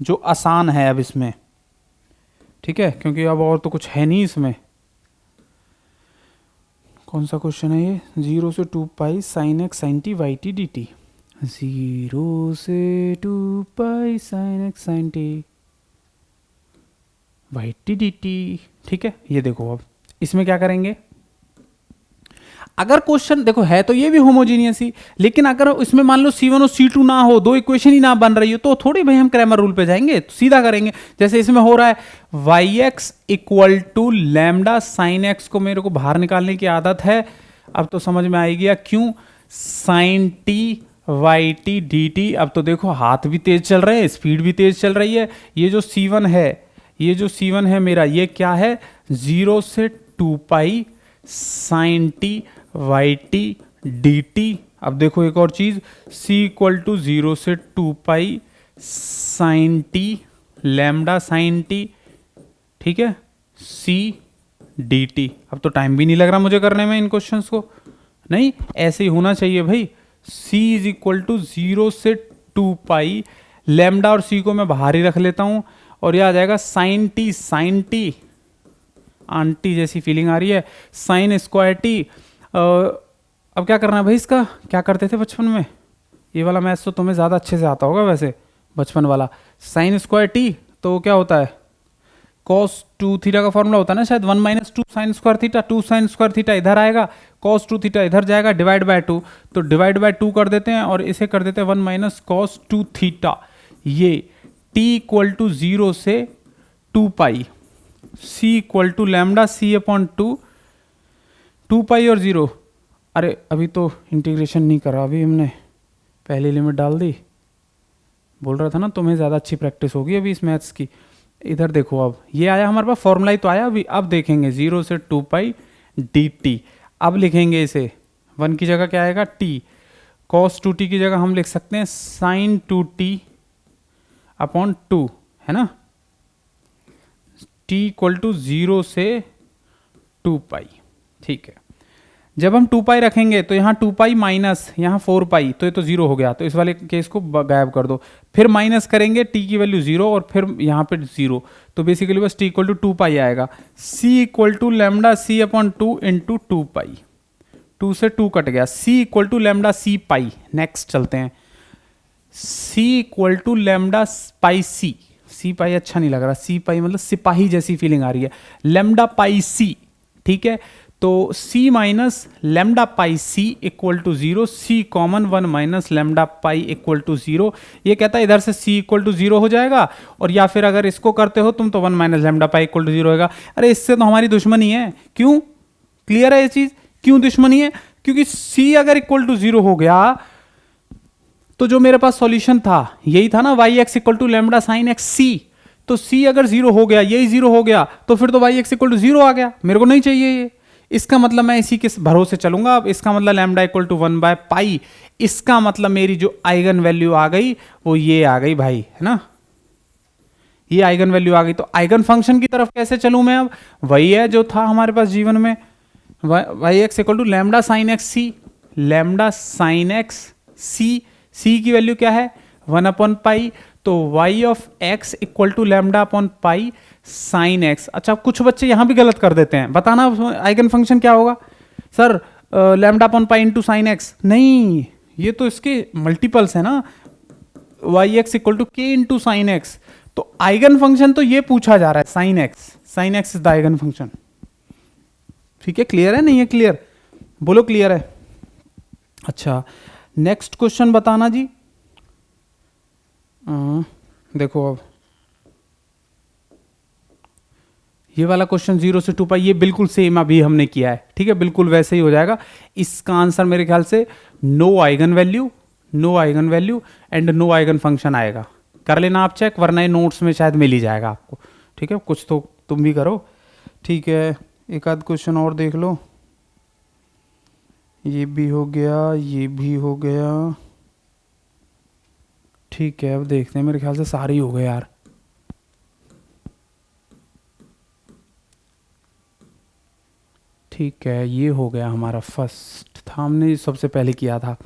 जो आसान है अब इसमें, ठीक है, क्योंकि अब और तो कुछ है नहीं इसमें। कौन सा क्वेश्चन है ये? 0 से 2 pi sine x sine t y t d t. 0 से 2 pi sine x sine t y t d t. ठीक है, ये देखो अब इसमें क्या करेंगे, अगर क्वेश्चन देखो है तो ये भी होमोजीनियस ही, लेकिन अगर इसमें मान लो C1 और C2 ना हो, दो इक्वेशन ही ना बन रही हो, तो थोड़ी भाई हम क्रैमर रूल पे जाएंगे, तो सीधा करेंगे। जैसे इसमें हो रहा है yx equal to lambda sine x को मेरे को बाहर निकालने की आदत है, अब तो समझ में आई गया क्यों, sine t y t d t. अब तो देखो हाथ भी तेज चल रहे हैं, स्पीड भी तेज चल रही है। ये जो C1 है, ये जो C1 है मेरा, ये क्या है, 0 से 2 pi sine t y t d t. अब देखो एक और चीज, C इक्वल टू 0 से 2 pi sine t lambda sine t, ठीक है, C डी टी। अब तो टाइम भी नहीं लग रहा मुझे करने में इन क्वेश्चंस को, नहीं ऐसे ही होना चाहिए भाई। C इज इक्वल टू 0 से 2 पाई लैम्डा, और C को मैं बाहर ही रख लेता हूं, और यह आ जाएगा साइन टी, आंटी जैसी फीलिंग आ रही है, साइन स्क्वायर टी। अब क्या करना है भाई, इसका क्या करते थे बचपन में, ये वाला मैथ्स तो तुम्हें ज़्यादा अच्छे से आता होगा वैसे, बचपन वाला। साइन स्क्वायर टी तो क्या होता है, कॉस 2 थीटा का फॉर्मूला होता है ना शायद, 1 minus 2 sine square theta, 2 sine square theta इधर आएगा, कॉस 2 थीटा इधर जाएगा, डिवाइड बाय 2, तो डिवाइड बाय 2 कर देते हैं, और इसे कर देते हैं 1 माइनस कॉस 2 थीटा। ये टी इक्वल टू 0 से 2 pi, C equal to lambda C upon 2 pi और 0। अरे अभी तो इंटीग्रेशन नहीं करा, अभी हमने पहली लिमिट डाल दी, बोल रहा था ना तुम्हें ज़्यादा अच्छी प्रैक्टिस होगी अभी इस मैथ्स की। इधर देखो, अब ये आया हमारे पास फॉर्मूला ही तो आया अभी। अब देखेंगे 0 से 2 पाई डी टी, अब लिखेंगे इसे 1 की जगह क्या आएगा, t, cos 2t की जगह हम लिख सकते हैं sin 2t अपॉन 2, है ना, t इक्वल टू 0 से 2 पाई। ठीक है, जब हम 2 पाई रखेंगे तो यहाँ 2 पाई माइनस यहाँ 4 पाई, तो ये तो 0 हो गया, तो इस वाले केस को गायब कर दो। फिर माइनस करेंगे t की वैल्यू 0, और फिर यहाँ पे 0, तो बेसिकली बस t इक्वल टू 2 पाई आएगा। c equal to lambda c upon 2 into 2 pi, 2 से 2 कट गया, c equal to lambda c pi. Next चलते हैं, c equal to lambda pi c pi अच्छा नहीं लग रहा, c पाई मतलब सिपाही जैसी फीलिंग आ रही है, लैम्डा पाई c। ठीक है, तो c minus lambda pi c equal to 0, c common 1 minus lambda pi equal to 0। ये कहता है इधर से c इक्वल टू 0 हो जाएगा, और या फिर अगर इसको करते हो तुम तो 1 minus lambda pi equal to 0 होगा। अरे इससे तो हमारी दुश्मनी है, क्यों, क्लियर है ये चीज, क्यों दुश्मनी है, क्योंकि c अगर इक्वल टू 0 हो गया तो जो मेरे पास सॉल्यूशन था यही था ना, y x equal to lambda sine x c, तो c अगर 0 हो गया, यही 0 हो गया, तो फिर तो वाई एक्स इक्वल टू 0 आ गया, मेरे को नहीं चाहिए ये। इसका मतलब मैं इसी के भरोसे चलूंगा। अब इसका मतलब lambda equal to 1 by pi, इसका मतलब मेरी जो आइगन वैल्यू आ गई वो ये आ गई भाई, है ना, ये आइगन वैल्यू आ गई। तो आइगन फंक्शन की तरफ कैसे चलूं मैं, अब वही है जो था हमारे पास जीवन में, y x equal to lambda sine x c, lambda sine x c, c की वैल्यू क्या है 1 अपॉन पाई, तो y of x equal to lambda upon pi sine x. अच्छा, कुछ बच्चे यहां भी गलत कर देते हैं, बताना आइगन फंक्शन क्या होगा sir, lambda upon pi into sine x, नहीं ये तो इसके मल्टीपल्स है ना, वाई एक्स इक्वल टू के इंटू साइन एक्स, तो आइगन फंक्शन तो ये पूछा जा रहा है sine x is the eigen function. ठीक है, क्लियर है नहीं है, क्लियर बोलो, क्लियर है। अच्छा, नेक्स्ट क्वेश्चन बताना जी। देखो अब ये वाला क्वेश्चन 0 से 2 पाई, ये बिल्कुल सेम अभी हमने किया है, ठीक है, बिल्कुल वैसे ही हो जाएगा। इसका आंसर मेरे ख्याल से no eigenvalue and no eigenfunction आएगा। कर लेना आप चेक, वरना नोट्स में शायद मिल ही जाएगा आपको। ठीक है, कुछ तो तुम भी करो। ठीक है, एक आध क्वेश्चन और देख लो, ये भी हो गया, ये भी हो गया। ठीक है, अब देखते हैं, मेरे ख्याल से सारे ही हो गए यार। ठीक है, ये हो गया हमारा फर्स्ट था, हमने सबसे पहले किया था।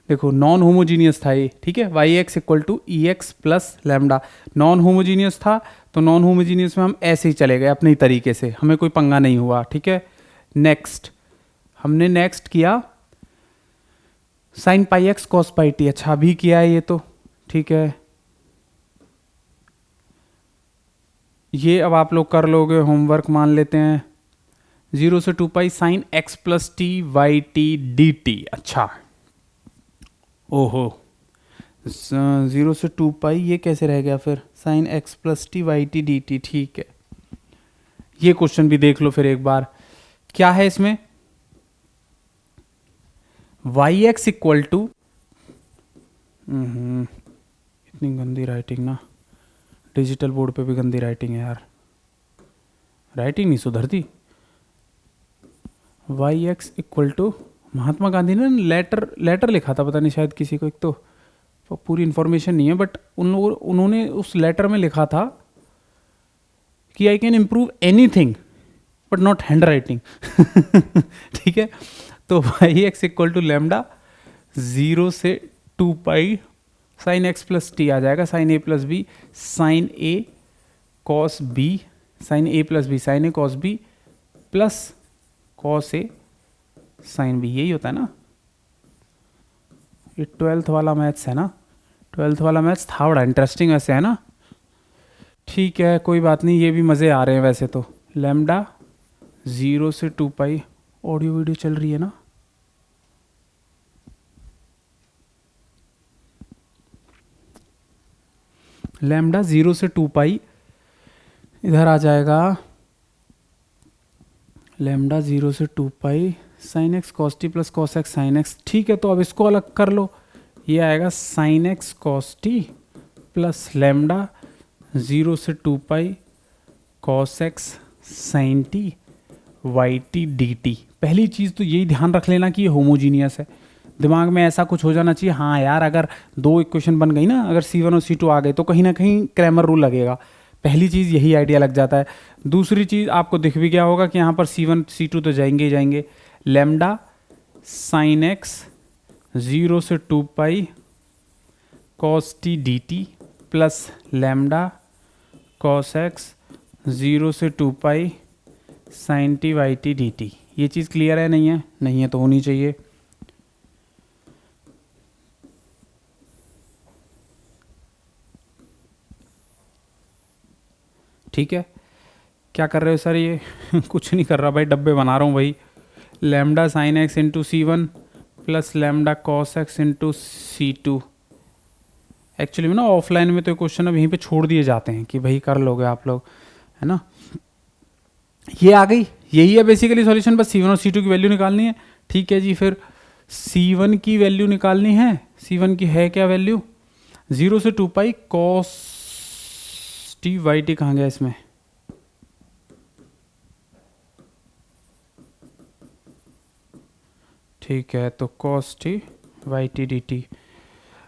देखो नॉन होमोजीनियस था ये, ठीक है, y x equal to e x plus lambda, non homogeneous था, तो नॉन होमोजीनियस में हम ऐसे ही चले गए अपने तरीके से, हमें कोई पंगा नहीं हुआ। ठीक है, नेक्स्ट हमने नेक्स्ट किया sign pi x cos pi T. अच्छा अभी किया है ये तो ठीक है, ये अब आप लोग कर लोगे होमवर्क मान लेते हैं। 0 से 2 pi sine x plus t y t d t. अच्छा ओहो 0 से 2 पाई ये कैसे रह गया फिर, sine x plus t y t d t. ठीक है, ये क्वेश्चन भी देख लो फिर एक बार। क्या है इसमें, वाई एक्स इक्वल टू, इतनी गंदी राइटिंग ना, डिजिटल बोर्ड पे भी गंदी राइटिंग है यार, राइटिंग नहीं सुधरती। Y x equal to, Mahatma Gandhi ने लेटर लिखा था, पता नहीं शायद किसी को, एक तो पूरी इंफॉर्मेशन नहीं है बट उन्होंने उस लेटर में लिखा था कि I can improve anything but not handwriting. ठीक है, तो y x equal to lambda 0 से 2 pi sine x plus t आ जाएगा, sine a plus b sine a cos b, sine a plus b sine a cos b plus cos a sine b. यही होता है ना, ये 12th वाला maths है ना, 12th वाला मैथ्स था बड़ा इंटरेस्टिंग वैसे है ना। ठीक है कोई बात नहीं, ये भी मज़े आ रहे हैं वैसे तो। लेमडा 0 से 2 पाई, ऑडियो वीडियो चल रही है ना, लेमडा 0 से 2 पाई इधर आ जाएगा, लेमडा 0 से 2 pi sine x cos t plus cos x sine x. ठीक है, तो अब इसको अलग कर लो, ये आएगा sine x cos t plus lambda 0 से 2 pi cos x sine t y t d t. पहली चीज़ तो यही ध्यान रख लेना कि ये होमोजीनियस है, दिमाग में ऐसा कुछ हो जाना चाहिए, हाँ यार अगर दो इक्वेशन बन गई ना, अगर C1 और C2 आ गए तो कहीं ना कहीं क्रैमर रूल लगेगा। पहली चीज़ यही आइडिया लग जाता है। दूसरी चीज़ आपको दिख भी गया होगा कि यहाँ पर C1 C2 तो जाएंगे ही जाएंगे। लेमडा साइन एक्स 0 से 2 pi cos t d t plus lambda cos x 0 से 2 pi sine t y t d t. ये चीज़ क्लियर है नहीं है? नहीं है तो होनी चाहिए। ठीक है, क्या कर रहे हो सर ये? कुछ नहीं कर रहा भाई, डब्बे बना रहा हूँ भाई। Lambda sine x into C1 plus lambda cos x into C2। Actually में ना ऑफलाइन में तो क्वेश्चन अब यहीं पे छोड़ दिए जाते हैं कि भाई कर लोगे आप लोग, है ना। ये आ गई, यही है बेसिकली सॉल्यूशन, बस C1 और C2 की वैल्यू निकालनी है। ठीक है जी, फिर C1 की वैल्यू निकालनी है। C1 की है क्या वैल्यू? 0 से 2 pi cos t y t. कहाँ गया इसमें? ठीक है, तो cos t y t d t,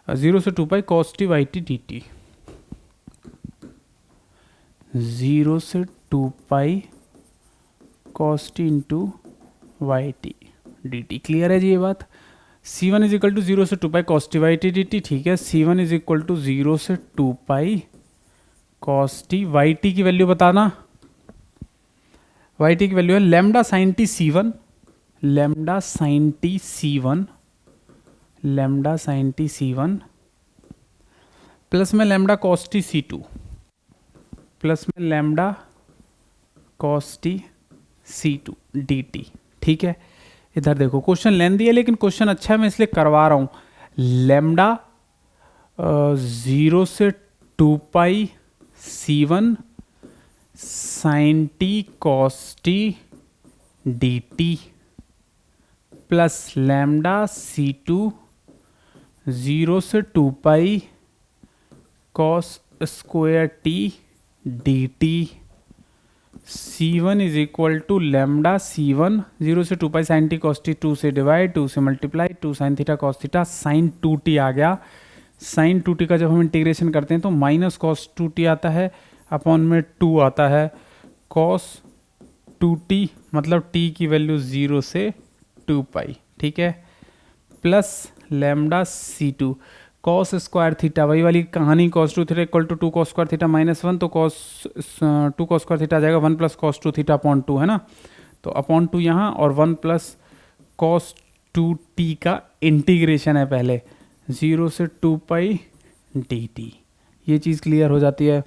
0 से 2 pi cos t y t d t, 0 से 2 pi cos t into y t d t. Clear है जी ये बात? C1 इज इक्वल टू 0 से 2 pi cos t y t d t. ठीक है, C1 is equal to 0 से 2 pi cos t y t की वैल्यू बताना। वाई टी की वैल्यू है lambda sine t C1, lambda sine t C1, lambda sine t C1 plus में lambda cos t C2 plus में lambda cos t C2 dt। ठीक है, इधर देखो क्वेश्चन लेंथी है लेकिन क्वेश्चन अच्छा है, मैं इसलिए करवा रहा हूँ। लेमडा 0 से 2 pi C1 sine t cos t dt plus lambda C2 0 से 2 pi cos square t dt। C1 is equal to lambda C1 0 से 2 pi sine t cos t, 2 से डिवाइड, 2 से multiply, 2 sine theta cos theta sine 2t आ गया। Sine 2t का जब हम integration करते हैं तो माइनस कॉस 2t आता है, अपॉन में 2 आता है, कॉस 2t मतलब t की वैल्यू 0 से 2 पाई। ठीक है, plus lambda C2 cos square theta, वही वाली कहानी, cos 2 theta equal to 2 cos square theta minus 1, तो कॉस 2 कॉस स्क्वायर थीटा आ जाएगा 1 प्लस कॉस 2 थीटा अपॉन 2, है ना। तो अपॉन 2 यहाँ और 1 प्लस कॉस 2t का इंटीग्रेशन है पहले, 0 से 2 पाई dt। ये चीज़ क्लियर हो जाती है।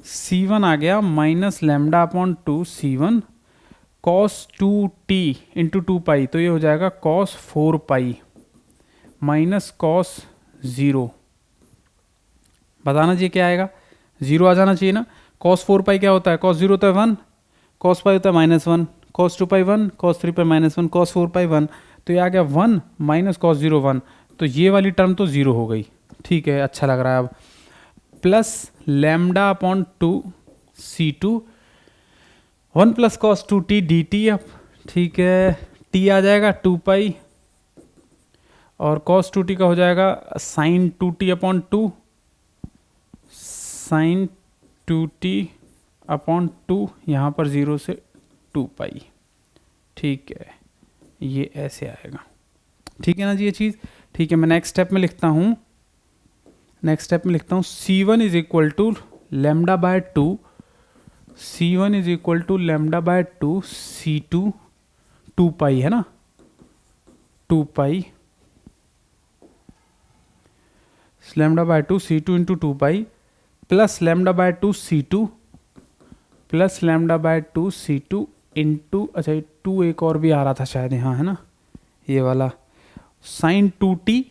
c1 आ गया minus lambda upon 2 c1 cos 2t into 2 पाई, तो ये हो जाएगा कॉस 4 पाई माइनस कॉस 0। बताना चाहिए क्या आएगा, 0 आ जाना चाहिए ना। कॉस 4 पाई क्या होता है, कॉस 0 होता है 1, कॉस पाई होता है -1, कॉस 2 पाई 1, कॉस 3 पाई -1, कॉस 4 पाई 1, तो ये आ गया 1 माइनस कॉस 0 1, तो ये वाली टर्म तो 0 हो गई। ठीक है, अच्छा लग रहा है अब। Plus lambda upon 2 c2 1 plus cos 2t dt। अब ठीक है, t आ जाएगा 2 पाई और कॉस 2t का हो जाएगा sign 2t upon 2, sign 2t upon 2, यहाँ पर 0 से 2 पाई। ठीक है, ये ऐसे आएगा। ठीक है ना जी ये चीज़। ठीक है, मैं नेक्स्ट स्टेप में लिखता हूँ, c1 is equal to lambda by 2, c1 is equal to lambda by 2 c2 2 pi है ना, 2 pi lambda by 2 c2 into 2 pi plus lambda by 2 c2 plus lambda by 2 c2 into, अच्छा 2 एक और भी आ रहा था शायद यहाँ, है ना, ये वाला साइन 2t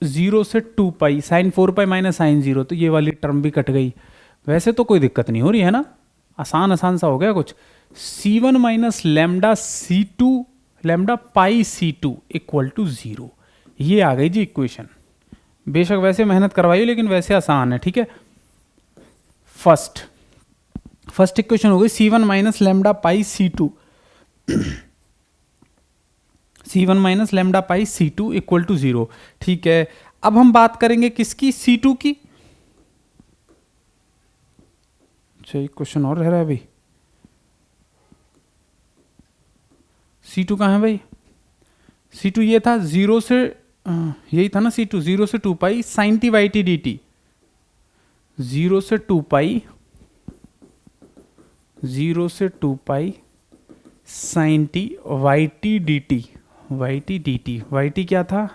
0 से 2 pi sine 4 pi minus sine 0, तो ये वाली टर्म भी कट गई। वैसे तो कोई दिक्कत नहीं हो रही है ना, आसान सा हो गया कुछ। c1 minus lambda c2 lambda pi c2 equal to 0, ये आ गई जी इक्वेशन। बेशक वैसे मेहनत करवाइए लेकिन वैसे आसान है। ठीक है, फर्स्ट इक्वेशन हो गई c1 minus lambda pi c2 c1 minus lambda pi c2 equal to 0। ठीक है, अब हम बात करेंगे किसकी, c2 की। अच्छा एक क्वेश्चन और रह रहा है भाई, c2 कहाँ है भाई, c2 ये था 0 से यही था ना c2, 0 से 2 pi sine t y t d t, 0 से 2 पाई 0 से 2 pi sine t y t d t, y t d t, y t क्या था,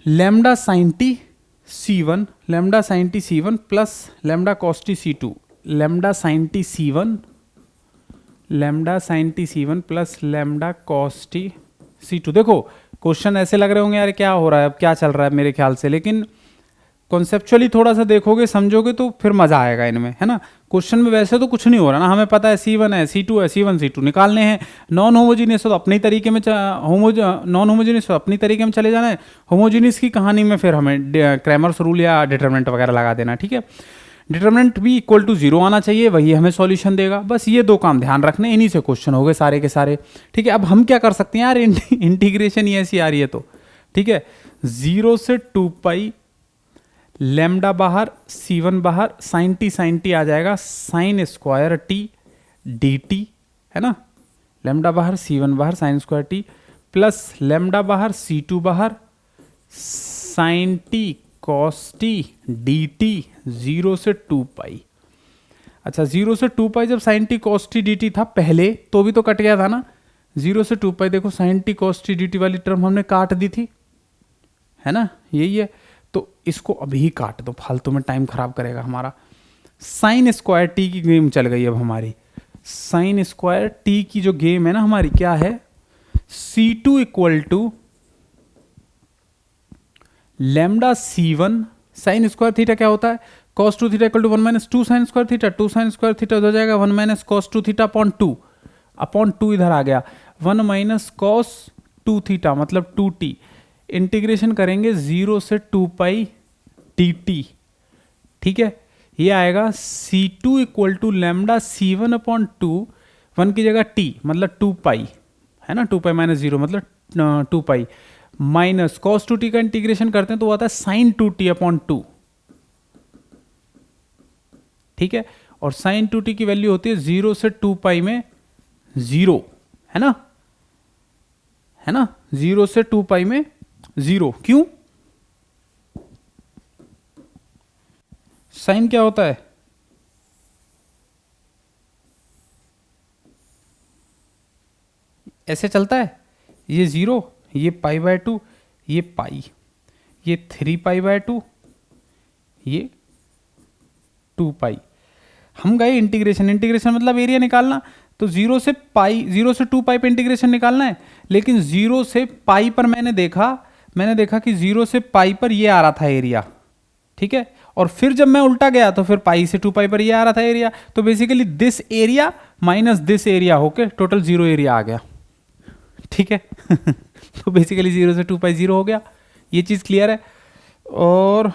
lambda sine t c1, lambda sine t c1 plus lambda cos t c2, lambda sine t c1, lambda sine t c1 plus lambda cos t c2। देखो question ऐसे लग रहे होंगे यार क्या हो रहा है, अब क्या चल रहा है मेरे ख्याल से, लेकिन कॉन्सेप्चुअली थोड़ा सा देखोगे समझोगे तो फिर मजा आएगा इनमें, है ना। क्वेश्चन में वैसे तो कुछ नहीं हो रहा ना, हमें पता है c1 है c2 है c1 c2 निकालने हैं, नॉन होमोजीनियस तो अपने तरीके में नॉन होमोजीनियस तो अपनी तरीके में चले जाना है, होमोजीनियस की कहानी में फिर हमें क्रैमर्स रूल या डिटरमिनेंट वगैरह लगा देना। ठीक है, डिटरमिनेंट भी इक्वल टू 0 आना चाहिए, वही हमें सॉल्यूशन देगा। बस ये दो काम ध्यान रखने, इन्हीं से क्वेश्चन हो गए सारे के सारे। ठीक है, अब हम क्या कर सकते हैं यार, इंटीग्रेशन ही ऐसी आ रही है तो ठीक है, 0 से 2 पाई लैम्डा बाहर c1 बाहर साइन टी आ जाएगा sine square t d t, है ना, लैम्डा बाहर c1 बाहर sine square t plus lambda बाहर c2 बाहर sine t cos t d t 0 से 2 पाई। अच्छा 0 से 2 पाई जब sine t cos t d t था पहले तो भी तो कट गया था ना, 0 से 2 पाई देखो sine t cos t d t वाली टर्म हमने काट दी थी, है ना, यही है। तो इसको अभी काट दो, फालतू में टाइम खराब करेगा हमारा। साइन स्क्वायर टी की गेम चल गई अब हमारी, साइन स्क्वायर टी की जो गेम है ना हमारी क्या है, c2 equal to lambda c1 sine square theta क्या होता है, cos 2 theta equal to 1 minus 2 sine square theta, 2 sine square theta हो जाएगा 1 माइनस cos 2 थीटा अपॉन 2 इधर आ गया 1 माइनस cos 2 थीटा मतलब 2t, इंटीग्रेशन करेंगे 0 से 2 पाई dt। ठीक है, ये आएगा c2 equal to lambda c1 upon 2, 1 की जगह t मतलब 2 पाई, है ना, 2 पाई माइनस 0 मतलब 2 पाई माइनस cos 2t का इंटीग्रेशन करते हैं तो वो आता है साइन 2t अपॉन 2। ठीक है, और साइन 2t की वैल्यू होती है 0 से 2 पाई में 0, है ना, 0 से 2 पाई में 0। क्यों, साइन क्या होता है, ऐसे चलता है, ये 0, ये π/2, ये पाई, ये 3π/2, ये 2π। हम गए इंटीग्रेशन, इंटीग्रेशन मतलब एरिया निकालना, तो 0 से 2π पे इंटीग्रेशन निकालना है। लेकिन 0 से पाई पर मैंने देखा कि 0 से पाई पर ये आ रहा था एरिया, ठीक है। और फिर जब मैं उल्टा गया तो फिर पाई से 2π पर ये आ रहा था एरिया, तो basically this area minus this area होके टोटल 0 एरिया आ गया, ठीक है। तो बेसिकली 0 से 2π 0 हो गया, ये चीज क्लियर है। और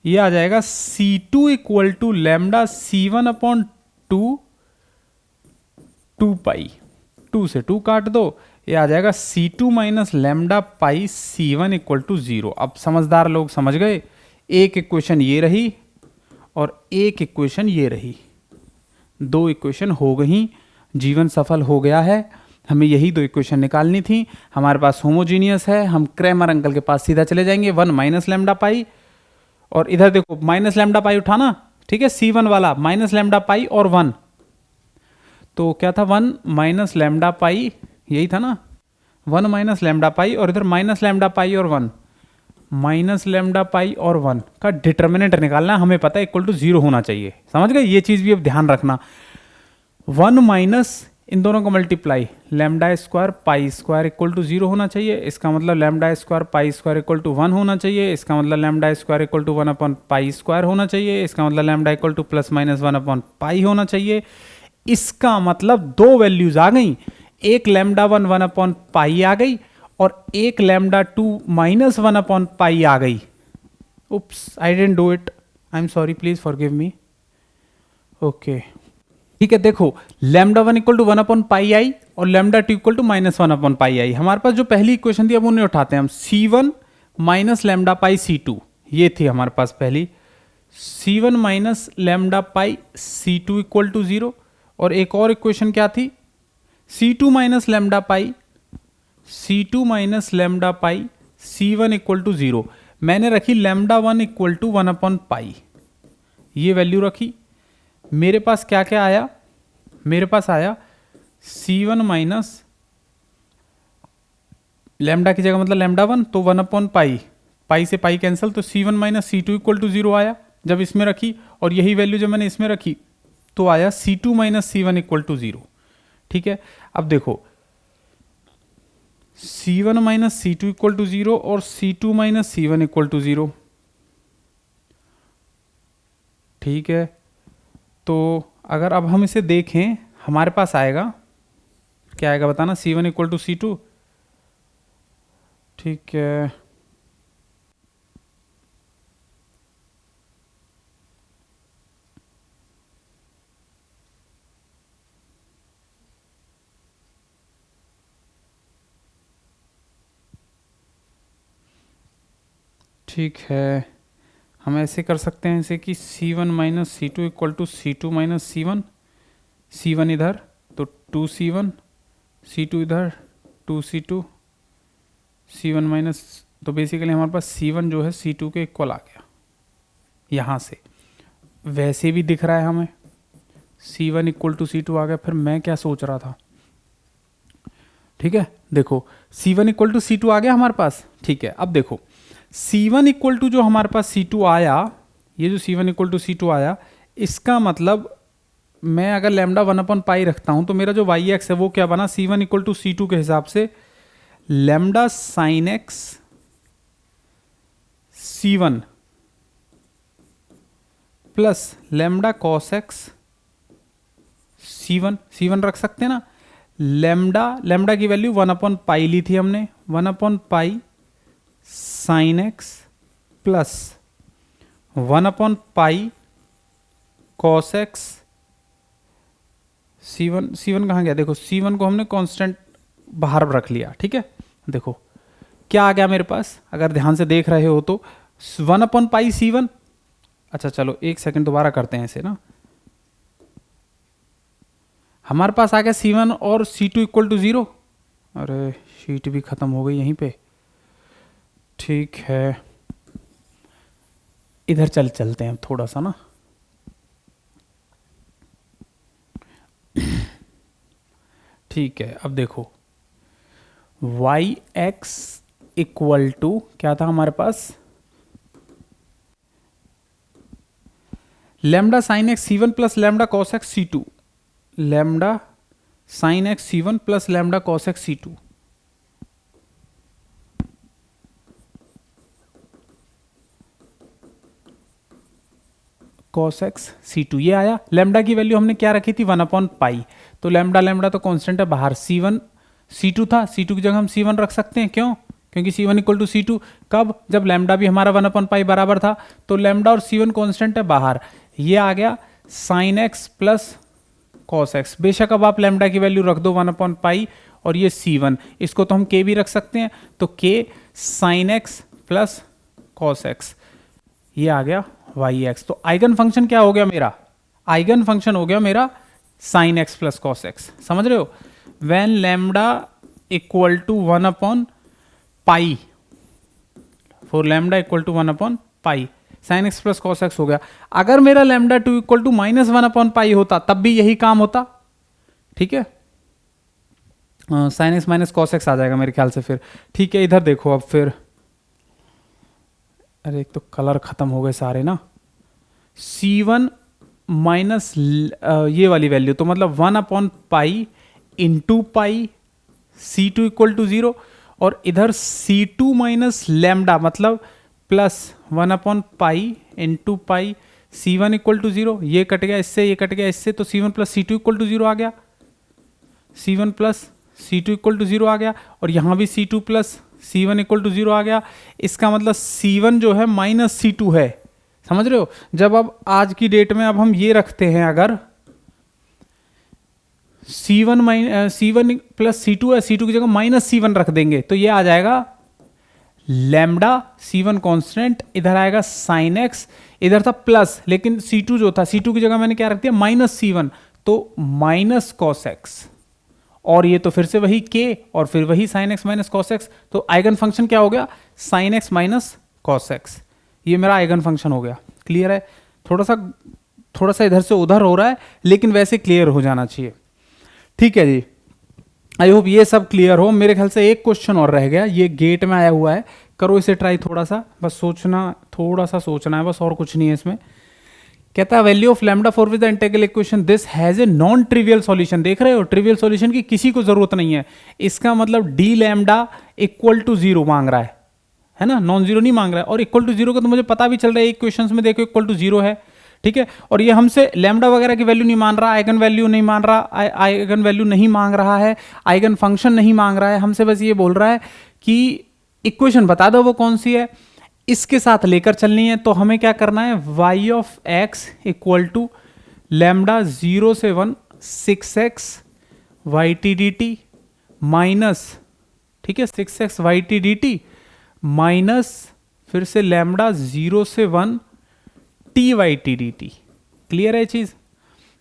ये आ जाएगा C2 equal to lambda C1/2 2π, 2 से 2 काट दो, ये आ जाएगा C2 minus lambda pi C1 equal to 0। अब समझदार लोग समझ गए, एक इक्वेशन ये रही और एक इक्वेशन ये रही, 2 इक्वेशन हो गई, जीवन सफल हो गया है। हमें यही 2 इक्वेशन निकालनी थी, हमारे पास होमोजीनियस है, हम क्रैमर अंकल के पास सीधा चले जाएंगे, 1 माइनस लैम्डा पाई, और इधर देखो माइनस लैम्डा पाई उठाना, ठीक है, C1 वाला माइनस लैम्डा पाई और 1, तो क्या था 1 माइनस लैम्डा पाई, यही था ना, 1 माइनस लैम्डा पाई, और इधर माइनस लैम्डा पाई और 1, माइनस लैम्डा पाई और 1 का डिटर्मिनेंट निकालना है, हमें पता है इक्वल टू 0 होना चाहिए, समझ गए, ये चीज भी अब ध्यान रखना। 1 माइनस इन दोनों का multiply lambda square pi square equal to 0 होना चाहिए, इसका मतलब lambda square pi square equal to 1 होना चाहिए, इसका मतलब लैम्डा स्क्वायर इक्वल टू 1/पाई स्क्वायर होना चाहिए, इसका मतलब lambda equal to plus minus 1/पाई होना चाहिए। इसका मतलब 2 वैल्यूज आ गई, एक लैम्डा 1/पाई आ गई और एक लैम्डा 2 माइनस 1/पाई आ गई। Oops, I didn't do it, I am sorry, please forgive me. Okay, ठीक है, देखो लैम्डा 1 इक्वल टू 1/पाई आई और लैम्डा 2 इक्वल टू माइनस 1/पाई आई। हमारे पास जो पहली इक्वेशन थी अब उन्हें उठाते हैं हम, C1 minus lambda pi C2, ये थी हमारे पास पहली, C1 minus lambda pi C2 equal to 0, और एक और इक्वेशन क्या थी, C2 minus lambda pi C1 equal to 0। मैंने रखी लैम्डा 1 इक्वल टू 1/पाई, ये वैल्यू रखी। मेरे पास क्या क्या आया, मेरे पास आया C1 माइनस लैम्डा की जगह मतलब लैम्डा 1, तो 1/पाई, पाई से पाई कैंसिल, तो C1 minus C2 equal to 0 आया जब इसमें रखी, और यही वैल्यू जब मैंने इसमें रखी तो आया C2 minus C1 equal to 0, ठीक है। अब देखो C1 minus C2 equal to 0 और C2 minus C1 equal to 0, ठीक है। तो अगर अब हम इसे देखें, हमारे पास आएगा, क्या आएगा बताना, C1 इक्वल टू C2, ठीक है। ठीक है, हम ऐसे कर सकते हैं, जैसे कि C1 minus C2 equal to C2 minus C1, C1 इधर तो 2C1, C2 इधर 2C2, C1 माइनस, तो बेसिकली हमारे पास C1 जो है C2 के इक्वल आ गया, यहाँ से वैसे भी दिख रहा है हमें C1 इक्वल टू C2 आ गया। फिर मैं क्या सोच रहा था, ठीक है, देखो C1 इक्वल टू C2 आ गया हमारे पास, ठीक है। अब देखो C1 इक्वल टू जो हमारे पास C2 आया, ये जो C1 इक्वल टू C2 आया, इसका मतलब मैं अगर लैम्डा 1/पाई रखता हूं तो मेरा जो वाई एक्स है वो क्या बना, C1 इक्वल टू C2 के हिसाब से lambda sine x C1 plus lambda cos x C1 रख सकते हैं ना। लैम्डा की वैल्यू 1/पाई ली थी हमने, 1/पाई साइन एक्स प्लस 1/पाई कॉस एक्स। C1 कहाँ गया, देखो C1 को हमने कांस्टेंट बाहर रख लिया, ठीक है। देखो क्या आ गया मेरे पास, अगर ध्यान से देख रहे हो तो 1/पाई C1, अच्छा चलो एक सेकंड दोबारा करते हैं इसे ना, हमारे पास आ गया C1 और C2 इक्वल टू 0। अरे शीट भी खत्म हो गई यहीं पे, ठीक है, इधर चलते हैं थोड़ा सा ना, ठीक है, अब देखो वाई एक्स इक्वल टू क्या था हमारे पास, lambda sine x c one plus lambda cos x c two, lambda sine x c one plus lambda cos x c two, cos x c two, ये आया। लैम्डा की value हमने क्या रखी थी 1/पाई, तो लैम्डा लैम्डा तो कांस्टेंट है बाहर, सी वन सी टू था, सी टू की जगह हम सी वन रख सकते हैं, क्यों, क्योंकि c one equal to c two, कब, जब लैम्डा भी हमारा 1/पाई बराबर था, तो लैम्डा और सी वन कॉन्स्टेंट है बाहर, ये आ गया sign x plus cos x. बेशक अब आप लैम्डा की वैल्यू रख दो 1/पाई और ये सी वन, इसको तो हम के भी रख सकते हैं, तो k sine x plus cos x, ये आ गया वाई एक्स। तो आइगन फंक्शन क्या हो गया मेरा, आइगन फंक्शन हो गया मेरा sine x plus cos x, समझ रहे हो, व्हेन लैम्डा इक्वल टू 1/पाई, फॉर लैम्डा इक्वल टू 1/पाई, sine x plus cos x हो गया। अगर मेरा लैम्डा टू इक्वल टू -1/पाई होता तब भी यही काम होता, ठीक है, sine x minus cos x आ जाएगा मेरे ख्याल से फिर, ठीक है। इधर देखो अब फिर, अरे एक तो कलर खत्म हो गए सारे ना, C1 माइनस ये वाली वैल्यू, तो मतलब 1/पाई into pi, C2 equal to 0, और इधर C2 माइनस लैम्डा मतलब प्लस 1/पाई into pi, C1 equal to 0, ये कट गया इससे, ये कट गया इससे, तो C1 plus C2 equal to 0 आ गया, C1 plus C2 equal to 0 आ गया, और यहाँ भी C2 plus C1 equal to 0 आ गया। इसका मतलब C1 जो है माइनस C2 है, समझ रहे हो। जब अब आज की डेट में अब हम ये रखते हैं, अगर C1 प्लस C2 है, C2 की जगह माइनस C1 रख देंगे, तो ये आ जाएगा लैम्डा, C1 कांस्टेंट, इधर आएगा साइन एक्स, इधर था प्लस, लेकिन C2 जो था, C2 की जगह मैंने क्या रख दिया माइनस C1, तो माइनस कॉस एक्स, और ये तो फिर से वही के, और फिर वही sign x minus cos x, तो आइगन फंक्शन क्या हो गया, sign x minus cos x, ये मेरा आइगन फंक्शन हो गया। क्लियर है, थोड़ा सा इधर से उधर हो रहा है, लेकिन वैसे क्लियर हो जाना चाहिए, ठीक है जी। आई होप ये सब क्लियर हो। मेरे ख्याल से एक क्वेश्चन और रह गया, ये गेट में आया हुआ है, करो इसे ट्राई, थोड़ा सा बस सोचना, थोड़ा सा सोचना है बस, और कुछ नहीं है इसमें। कहता है value of lambda for with the integral equation this has a non trivial solution. देख रहे हो, ट्रिवियल सॉल्यूशन की किसी को जरूरत नहीं है, इसका मतलब डी लैम्डा इक्वल टू 0 मांग रहा है ना, नॉन जीरो नहीं मांग रहा है, और इक्वल टू 0 का तो मुझे पता भी चल रहा है, इक्वेशंस में देखो इक्वल टू 0 है, ठीक है, और ये हमसे लैम्डा वगैरह की वैल्यू नहीं मान रहा, आइगन वैल्यू नहीं मान रहा, आइगन वैल्यू नहीं मांग रहा है, आइगन फंक्शन नहीं मांग रहा है, हमसे बस ये बोल रहा है कि इक्वेशन बता दो वो कौन सी है, इसके साथ लेकर चलनी है। तो हमें क्या करना है, y of x equal to lambda 0 से 1 6x y t d t minus, ठीक है, 6x y t d t minus फिर से लैम्डा 0 से 1 t y t d t. Clear है चीज,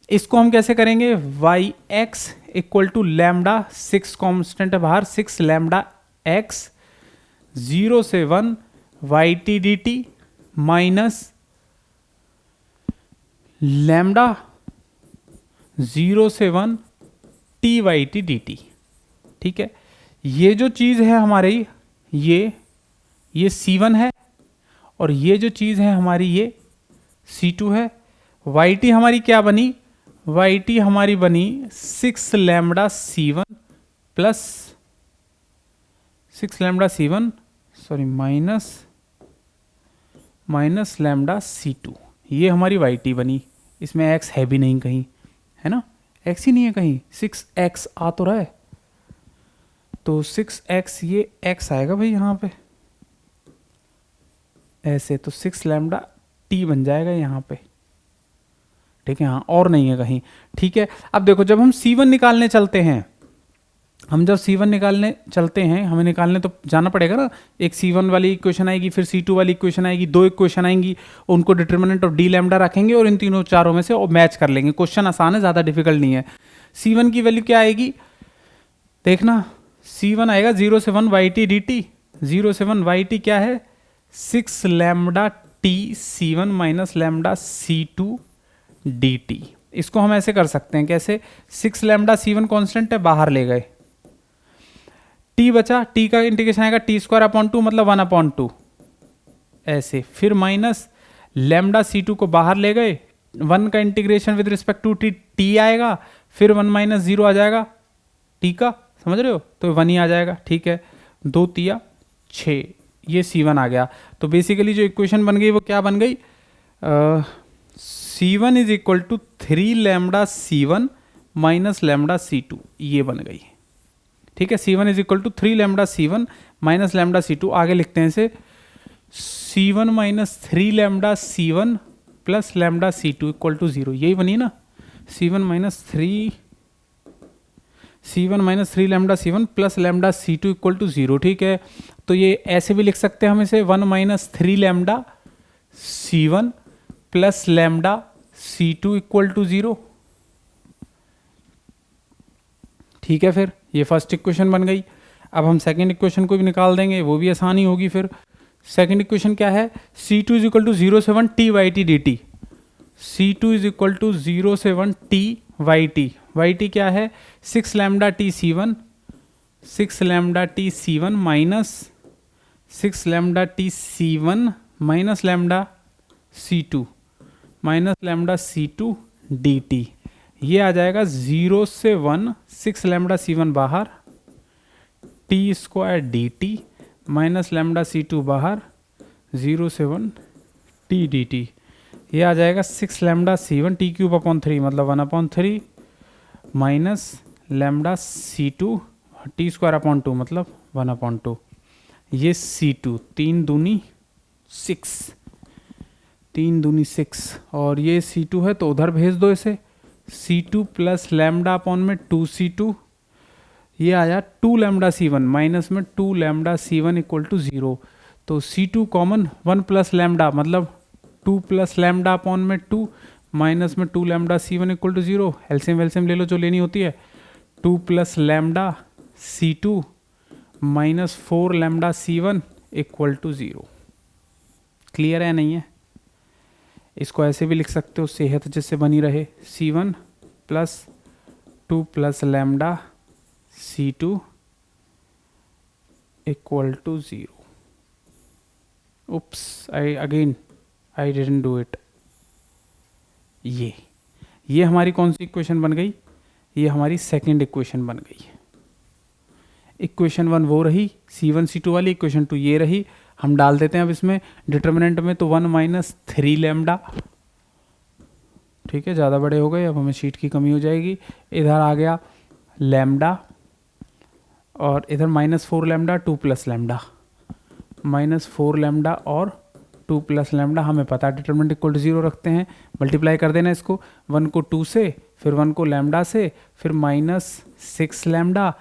इसको हम कैसे करेंगे, y x equal to lambda 6 constant है बाहर, 6 लैम्डा एक्स 0 से 1 y t d t minus lambda 0 से 1 t y t d t. ठीक है, ये जो चीज है हमारी, ये C1 है, और ये जो चीज है हमारी ये C2 है। वाई टी हमारी क्या बनी, वाई टी हमारी बनी 6 lambda C1 plus 6 lambda C1 sorry minus lambda C2, ये हमारी वाई टी बनी। इसमें x है भी नहीं कहीं, है ना, x ही नहीं है कहीं, 6x आ तो रहा है, तो 6x ये x आएगा भाई यहाँ पे ऐसे, तो 6 लैम्डा t बन जाएगा यहाँ पे, ठीक है, हाँ, और नहीं है कहीं। ठीक है, अब देखो जब हम C1 निकालने चलते हैं, जब C1 निकालने चलते हैं, हमें निकालने तो जाना पड़ेगा ना, एक C1 वाली इक्वेशन आएगी, फिर C2 वाली इक्वेशन आएगी, 2 इक्वेशन आएंगी, उनको डिटर्मिनेंट ऑफ डी लैम्डा रखेंगे और इन तीनों चारों में से मैच कर लेंगे। क्वेश्चन आसान है, ज़्यादा डिफिकल्ट नहीं है। C1 की वैल्यू क्या आएगी, देखना, C1 आएगा 0 से 1 वाई टी डी टी, 0 से 1 वाई टी क्या है, 6 lambda T C1 minus lambda C2 dt। इसको हम ऐसे कर सकते हैं, कैसे, 6 लैम्डा C1 कांस्टेंट है, बाहर ले गए, t बचा, t का इंटीग्रेशन आएगा t² मतलब 1/2 ऐसे, फिर माइनस लैम्डा C2 को बाहर ले गए, 1 का integration with respect to t आएगा, फिर 1 - 0 आ जाएगा t का, समझ रहे हो, तो 1 ही आ जाएगा, ठीक है, 2 तिया 6, ये C1 आ गया। तो बेसिकली जो इक्वेशन बन गई वो क्या बन गई, C1 is equal to 3 lambda C1 minus lambda C2, ये बन गई, ठीक है। C1 is equal to 3 lambda C1 minus lambda C2, आगे लिखते हैं इसे C1 minus 3 lambda C1 plus lambda C2 equal to 0, यही बनी ना, C1 minus 3 lambda C1 plus lambda C2 equal to 0, ठीक है। तो ये ऐसे भी लिख सकते हैं हम इसे 1 minus 3 lambda C1 plus lambda C2 equal to 0, ठीक है। फिर ये फर्स्ट इक्वेशन बन गई। अब हम सेकंड इक्वेशन को भी निकाल देंगे, वो भी आसानी होगी। फिर सेकंड इक्वेशन क्या है, C2 is equal to 0/7 t/t dt, C2 is equal to 0/7 t/t, yt क्या है, 6 lambda t C1, 6 lambda t C1 minus 6 lambda t C1 minus lambda C2 minus lambda C2 dt, ये आ जाएगा 0 से 1, 6 lambda C1 बाहर, t² dt minus lambda C2 बाहर, 0 से 1 t dt, ये आ जाएगा 6 लैम्डा C1 t³ मतलब 1/3 माइनस लैम्डा C2 t² मतलब 1/2, ये C2 3 दूनी 6 और ये C2 है तो उधर भेज दो इसे, C2 प्लस लैम्डा अपॉन में 2C2, ये आया 2 लैम्डा C1 माइनस में 2 लैम्डा C1 इक्वल टू 0, तो C2 कॉमन 1 प्लस लैम्डा मतलब 2 प्लस लैम्डा अपॉन में 2 माइनस में 2 lambda C1 equal to 0, LCM वेलसीएम ले लो जो लेनी होती है, 2 plus lambda C2 minus 4 lambda C1 equal to 0। Clear है नहीं है? इसको ऐसे भी लिख सकते हो, सेहत जिससे बनी रहे, C1 plus 2 plus lambda C2 equal to 0। Oops, I didn't do it. ये हमारी कौन सी इक्वेशन बन गई, ये हमारी सेकंड इक्वेशन बन गई। इक्वेशन 1 वो रही C1 C2 वाली, इक्वेशन 2 ये रही। हम डाल देते हैं अब इसमें डिटर्मिनेंट में, तो 1 माइनस 3 लैम्डा, ठीक है, ज़्यादा बड़े हो गए, अब हमें शीट की कमी हो जाएगी। इधर आ गया लैम्डा और इधर minus 4 lambda 2 plus lambda, minus 4 lambda और 2 प्लस लैम्डा, हमें पता है डिटर्मिनेंट इक्वल टू 0 रखते हैं, मल्टीप्लाई कर देना इसको, 1 को 2 से, फिर 1 को लैम्डा से, फिर माइनस 6 लैम्डा,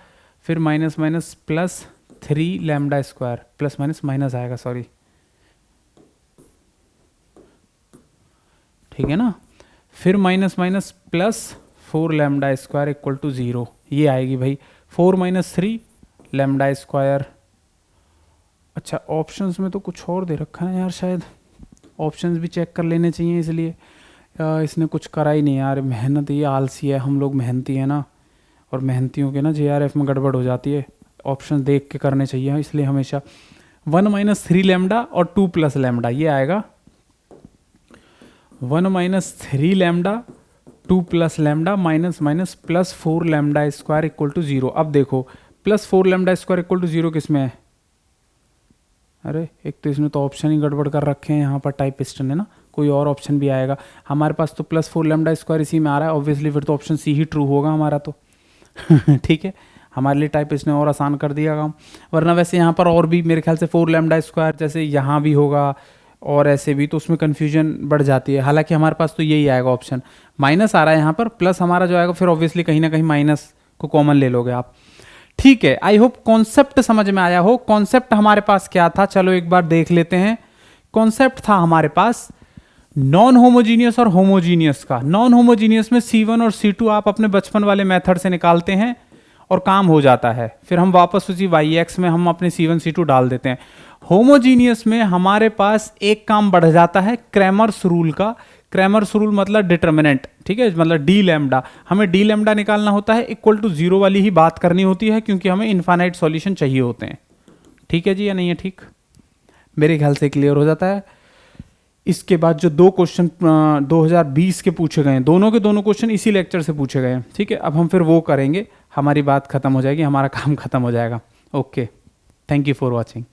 फिर minus minus plus 3 lambda square, plus minus minus आएगा, सॉरी, ठीक है ना, फिर minus minus plus 4 lambda square equal to 0, ये आएगी भाई 4 माइनस 3 लैम्डा स्क्वायर। अच्छा, ऑप्शंस में तो कुछ और दे रखा है यार, शायद ऑप्शंस भी चेक कर लेने चाहिए, इसलिए इसने कुछ करा ही नहीं यार। मेहनत, ये आलसी है, हम लोग मेहनती है ना, और मेहनतियों के ना JRF में गड़बड़ हो जाती है। ऑप्शन देख के करने चाहिए, इसलिए हमेशा 1 माइनस 3 लैम्डा और 2 प्लस लैम्डा, ये आएगा 1 minus 3 lambda 2 plus lambda minus minus plus 4 lambda square equal to 0। अब देखो plus 4 lambda square equal to 0 किस में है, अरे एक तो इसमें तो ऑप्शन ही गड़बड़ कर रखे हैं, यहाँ पर टाइपिस्ट ने ना, कोई और ऑप्शन भी आएगा। हमारे पास तो प्लस 4 लैम्डा स्क्वायर इसी में आ रहा है, ऑब्वियसली फिर तो ऑप्शन सी ही ट्रू होगा हमारा तो ठीक है, हमारे लिए टाइपिस्ट ने और आसान कर दिया काम। वरना वैसे यहाँ पर और भी मेरे ख्याल से 4 लैम्डा स्क्वायर जैसे यहाँ भी होगा और ऐसे भी, तो उसमें कन्फ्यूजन बढ़ जाती है। हालांकि हमारे पास तो यही आएगा ऑप्शन, माइनस आ रहा है यहाँ पर, प्लस हमारा जो आएगा फिर ऑब्वियसली कहीं ना कहीं माइनस को कॉमन ले लोगे आप, ठीक है। आई होप कॉन्सेप्ट समझ में आया हो। कॉन्सेप्ट हमारे पास क्या था, चलो एक बार देख लेते हैं। कॉन्सेप्ट था हमारे पास नॉन होमोजीनियस और होमोजीनियस का। नॉन होमोजीनियस में C1 और C2 आप अपने बचपन वाले मेथड से निकालते हैं और काम हो जाता है, फिर हम वापस उसी YX में हम अपने C1 C2 डाल देते हैं। होमोजीनियस में हमारे पास एक काम बढ़ जाता है क्रैमर्स रूल का। क्रैमर्स रूल मतलब डिटर्मिनेंट, ठीक है, मतलब डी लैम्डा। हमें डी लैम्डा निकालना होता है, इक्वल टू जीरो वाली ही बात करनी होती है, क्योंकि हमें इनफाइनाइट सॉल्यूशन चाहिए होते हैं। ठीक है जी या नहीं है? ठीक, मेरे ख्याल से क्लियर हो जाता है। इसके बाद जो दो क्वेश्चन 2020 के पूछे गए हैं, दोनों के दोनों क्वेश्चन इसी लेक्चर से पूछे गए हैं। ठीक है, अब हम फिर वो करेंगे, हमारी बात खत्म हो जाएगी, हमारा काम खत्म हो जाएगा। Okay, thank you for watching.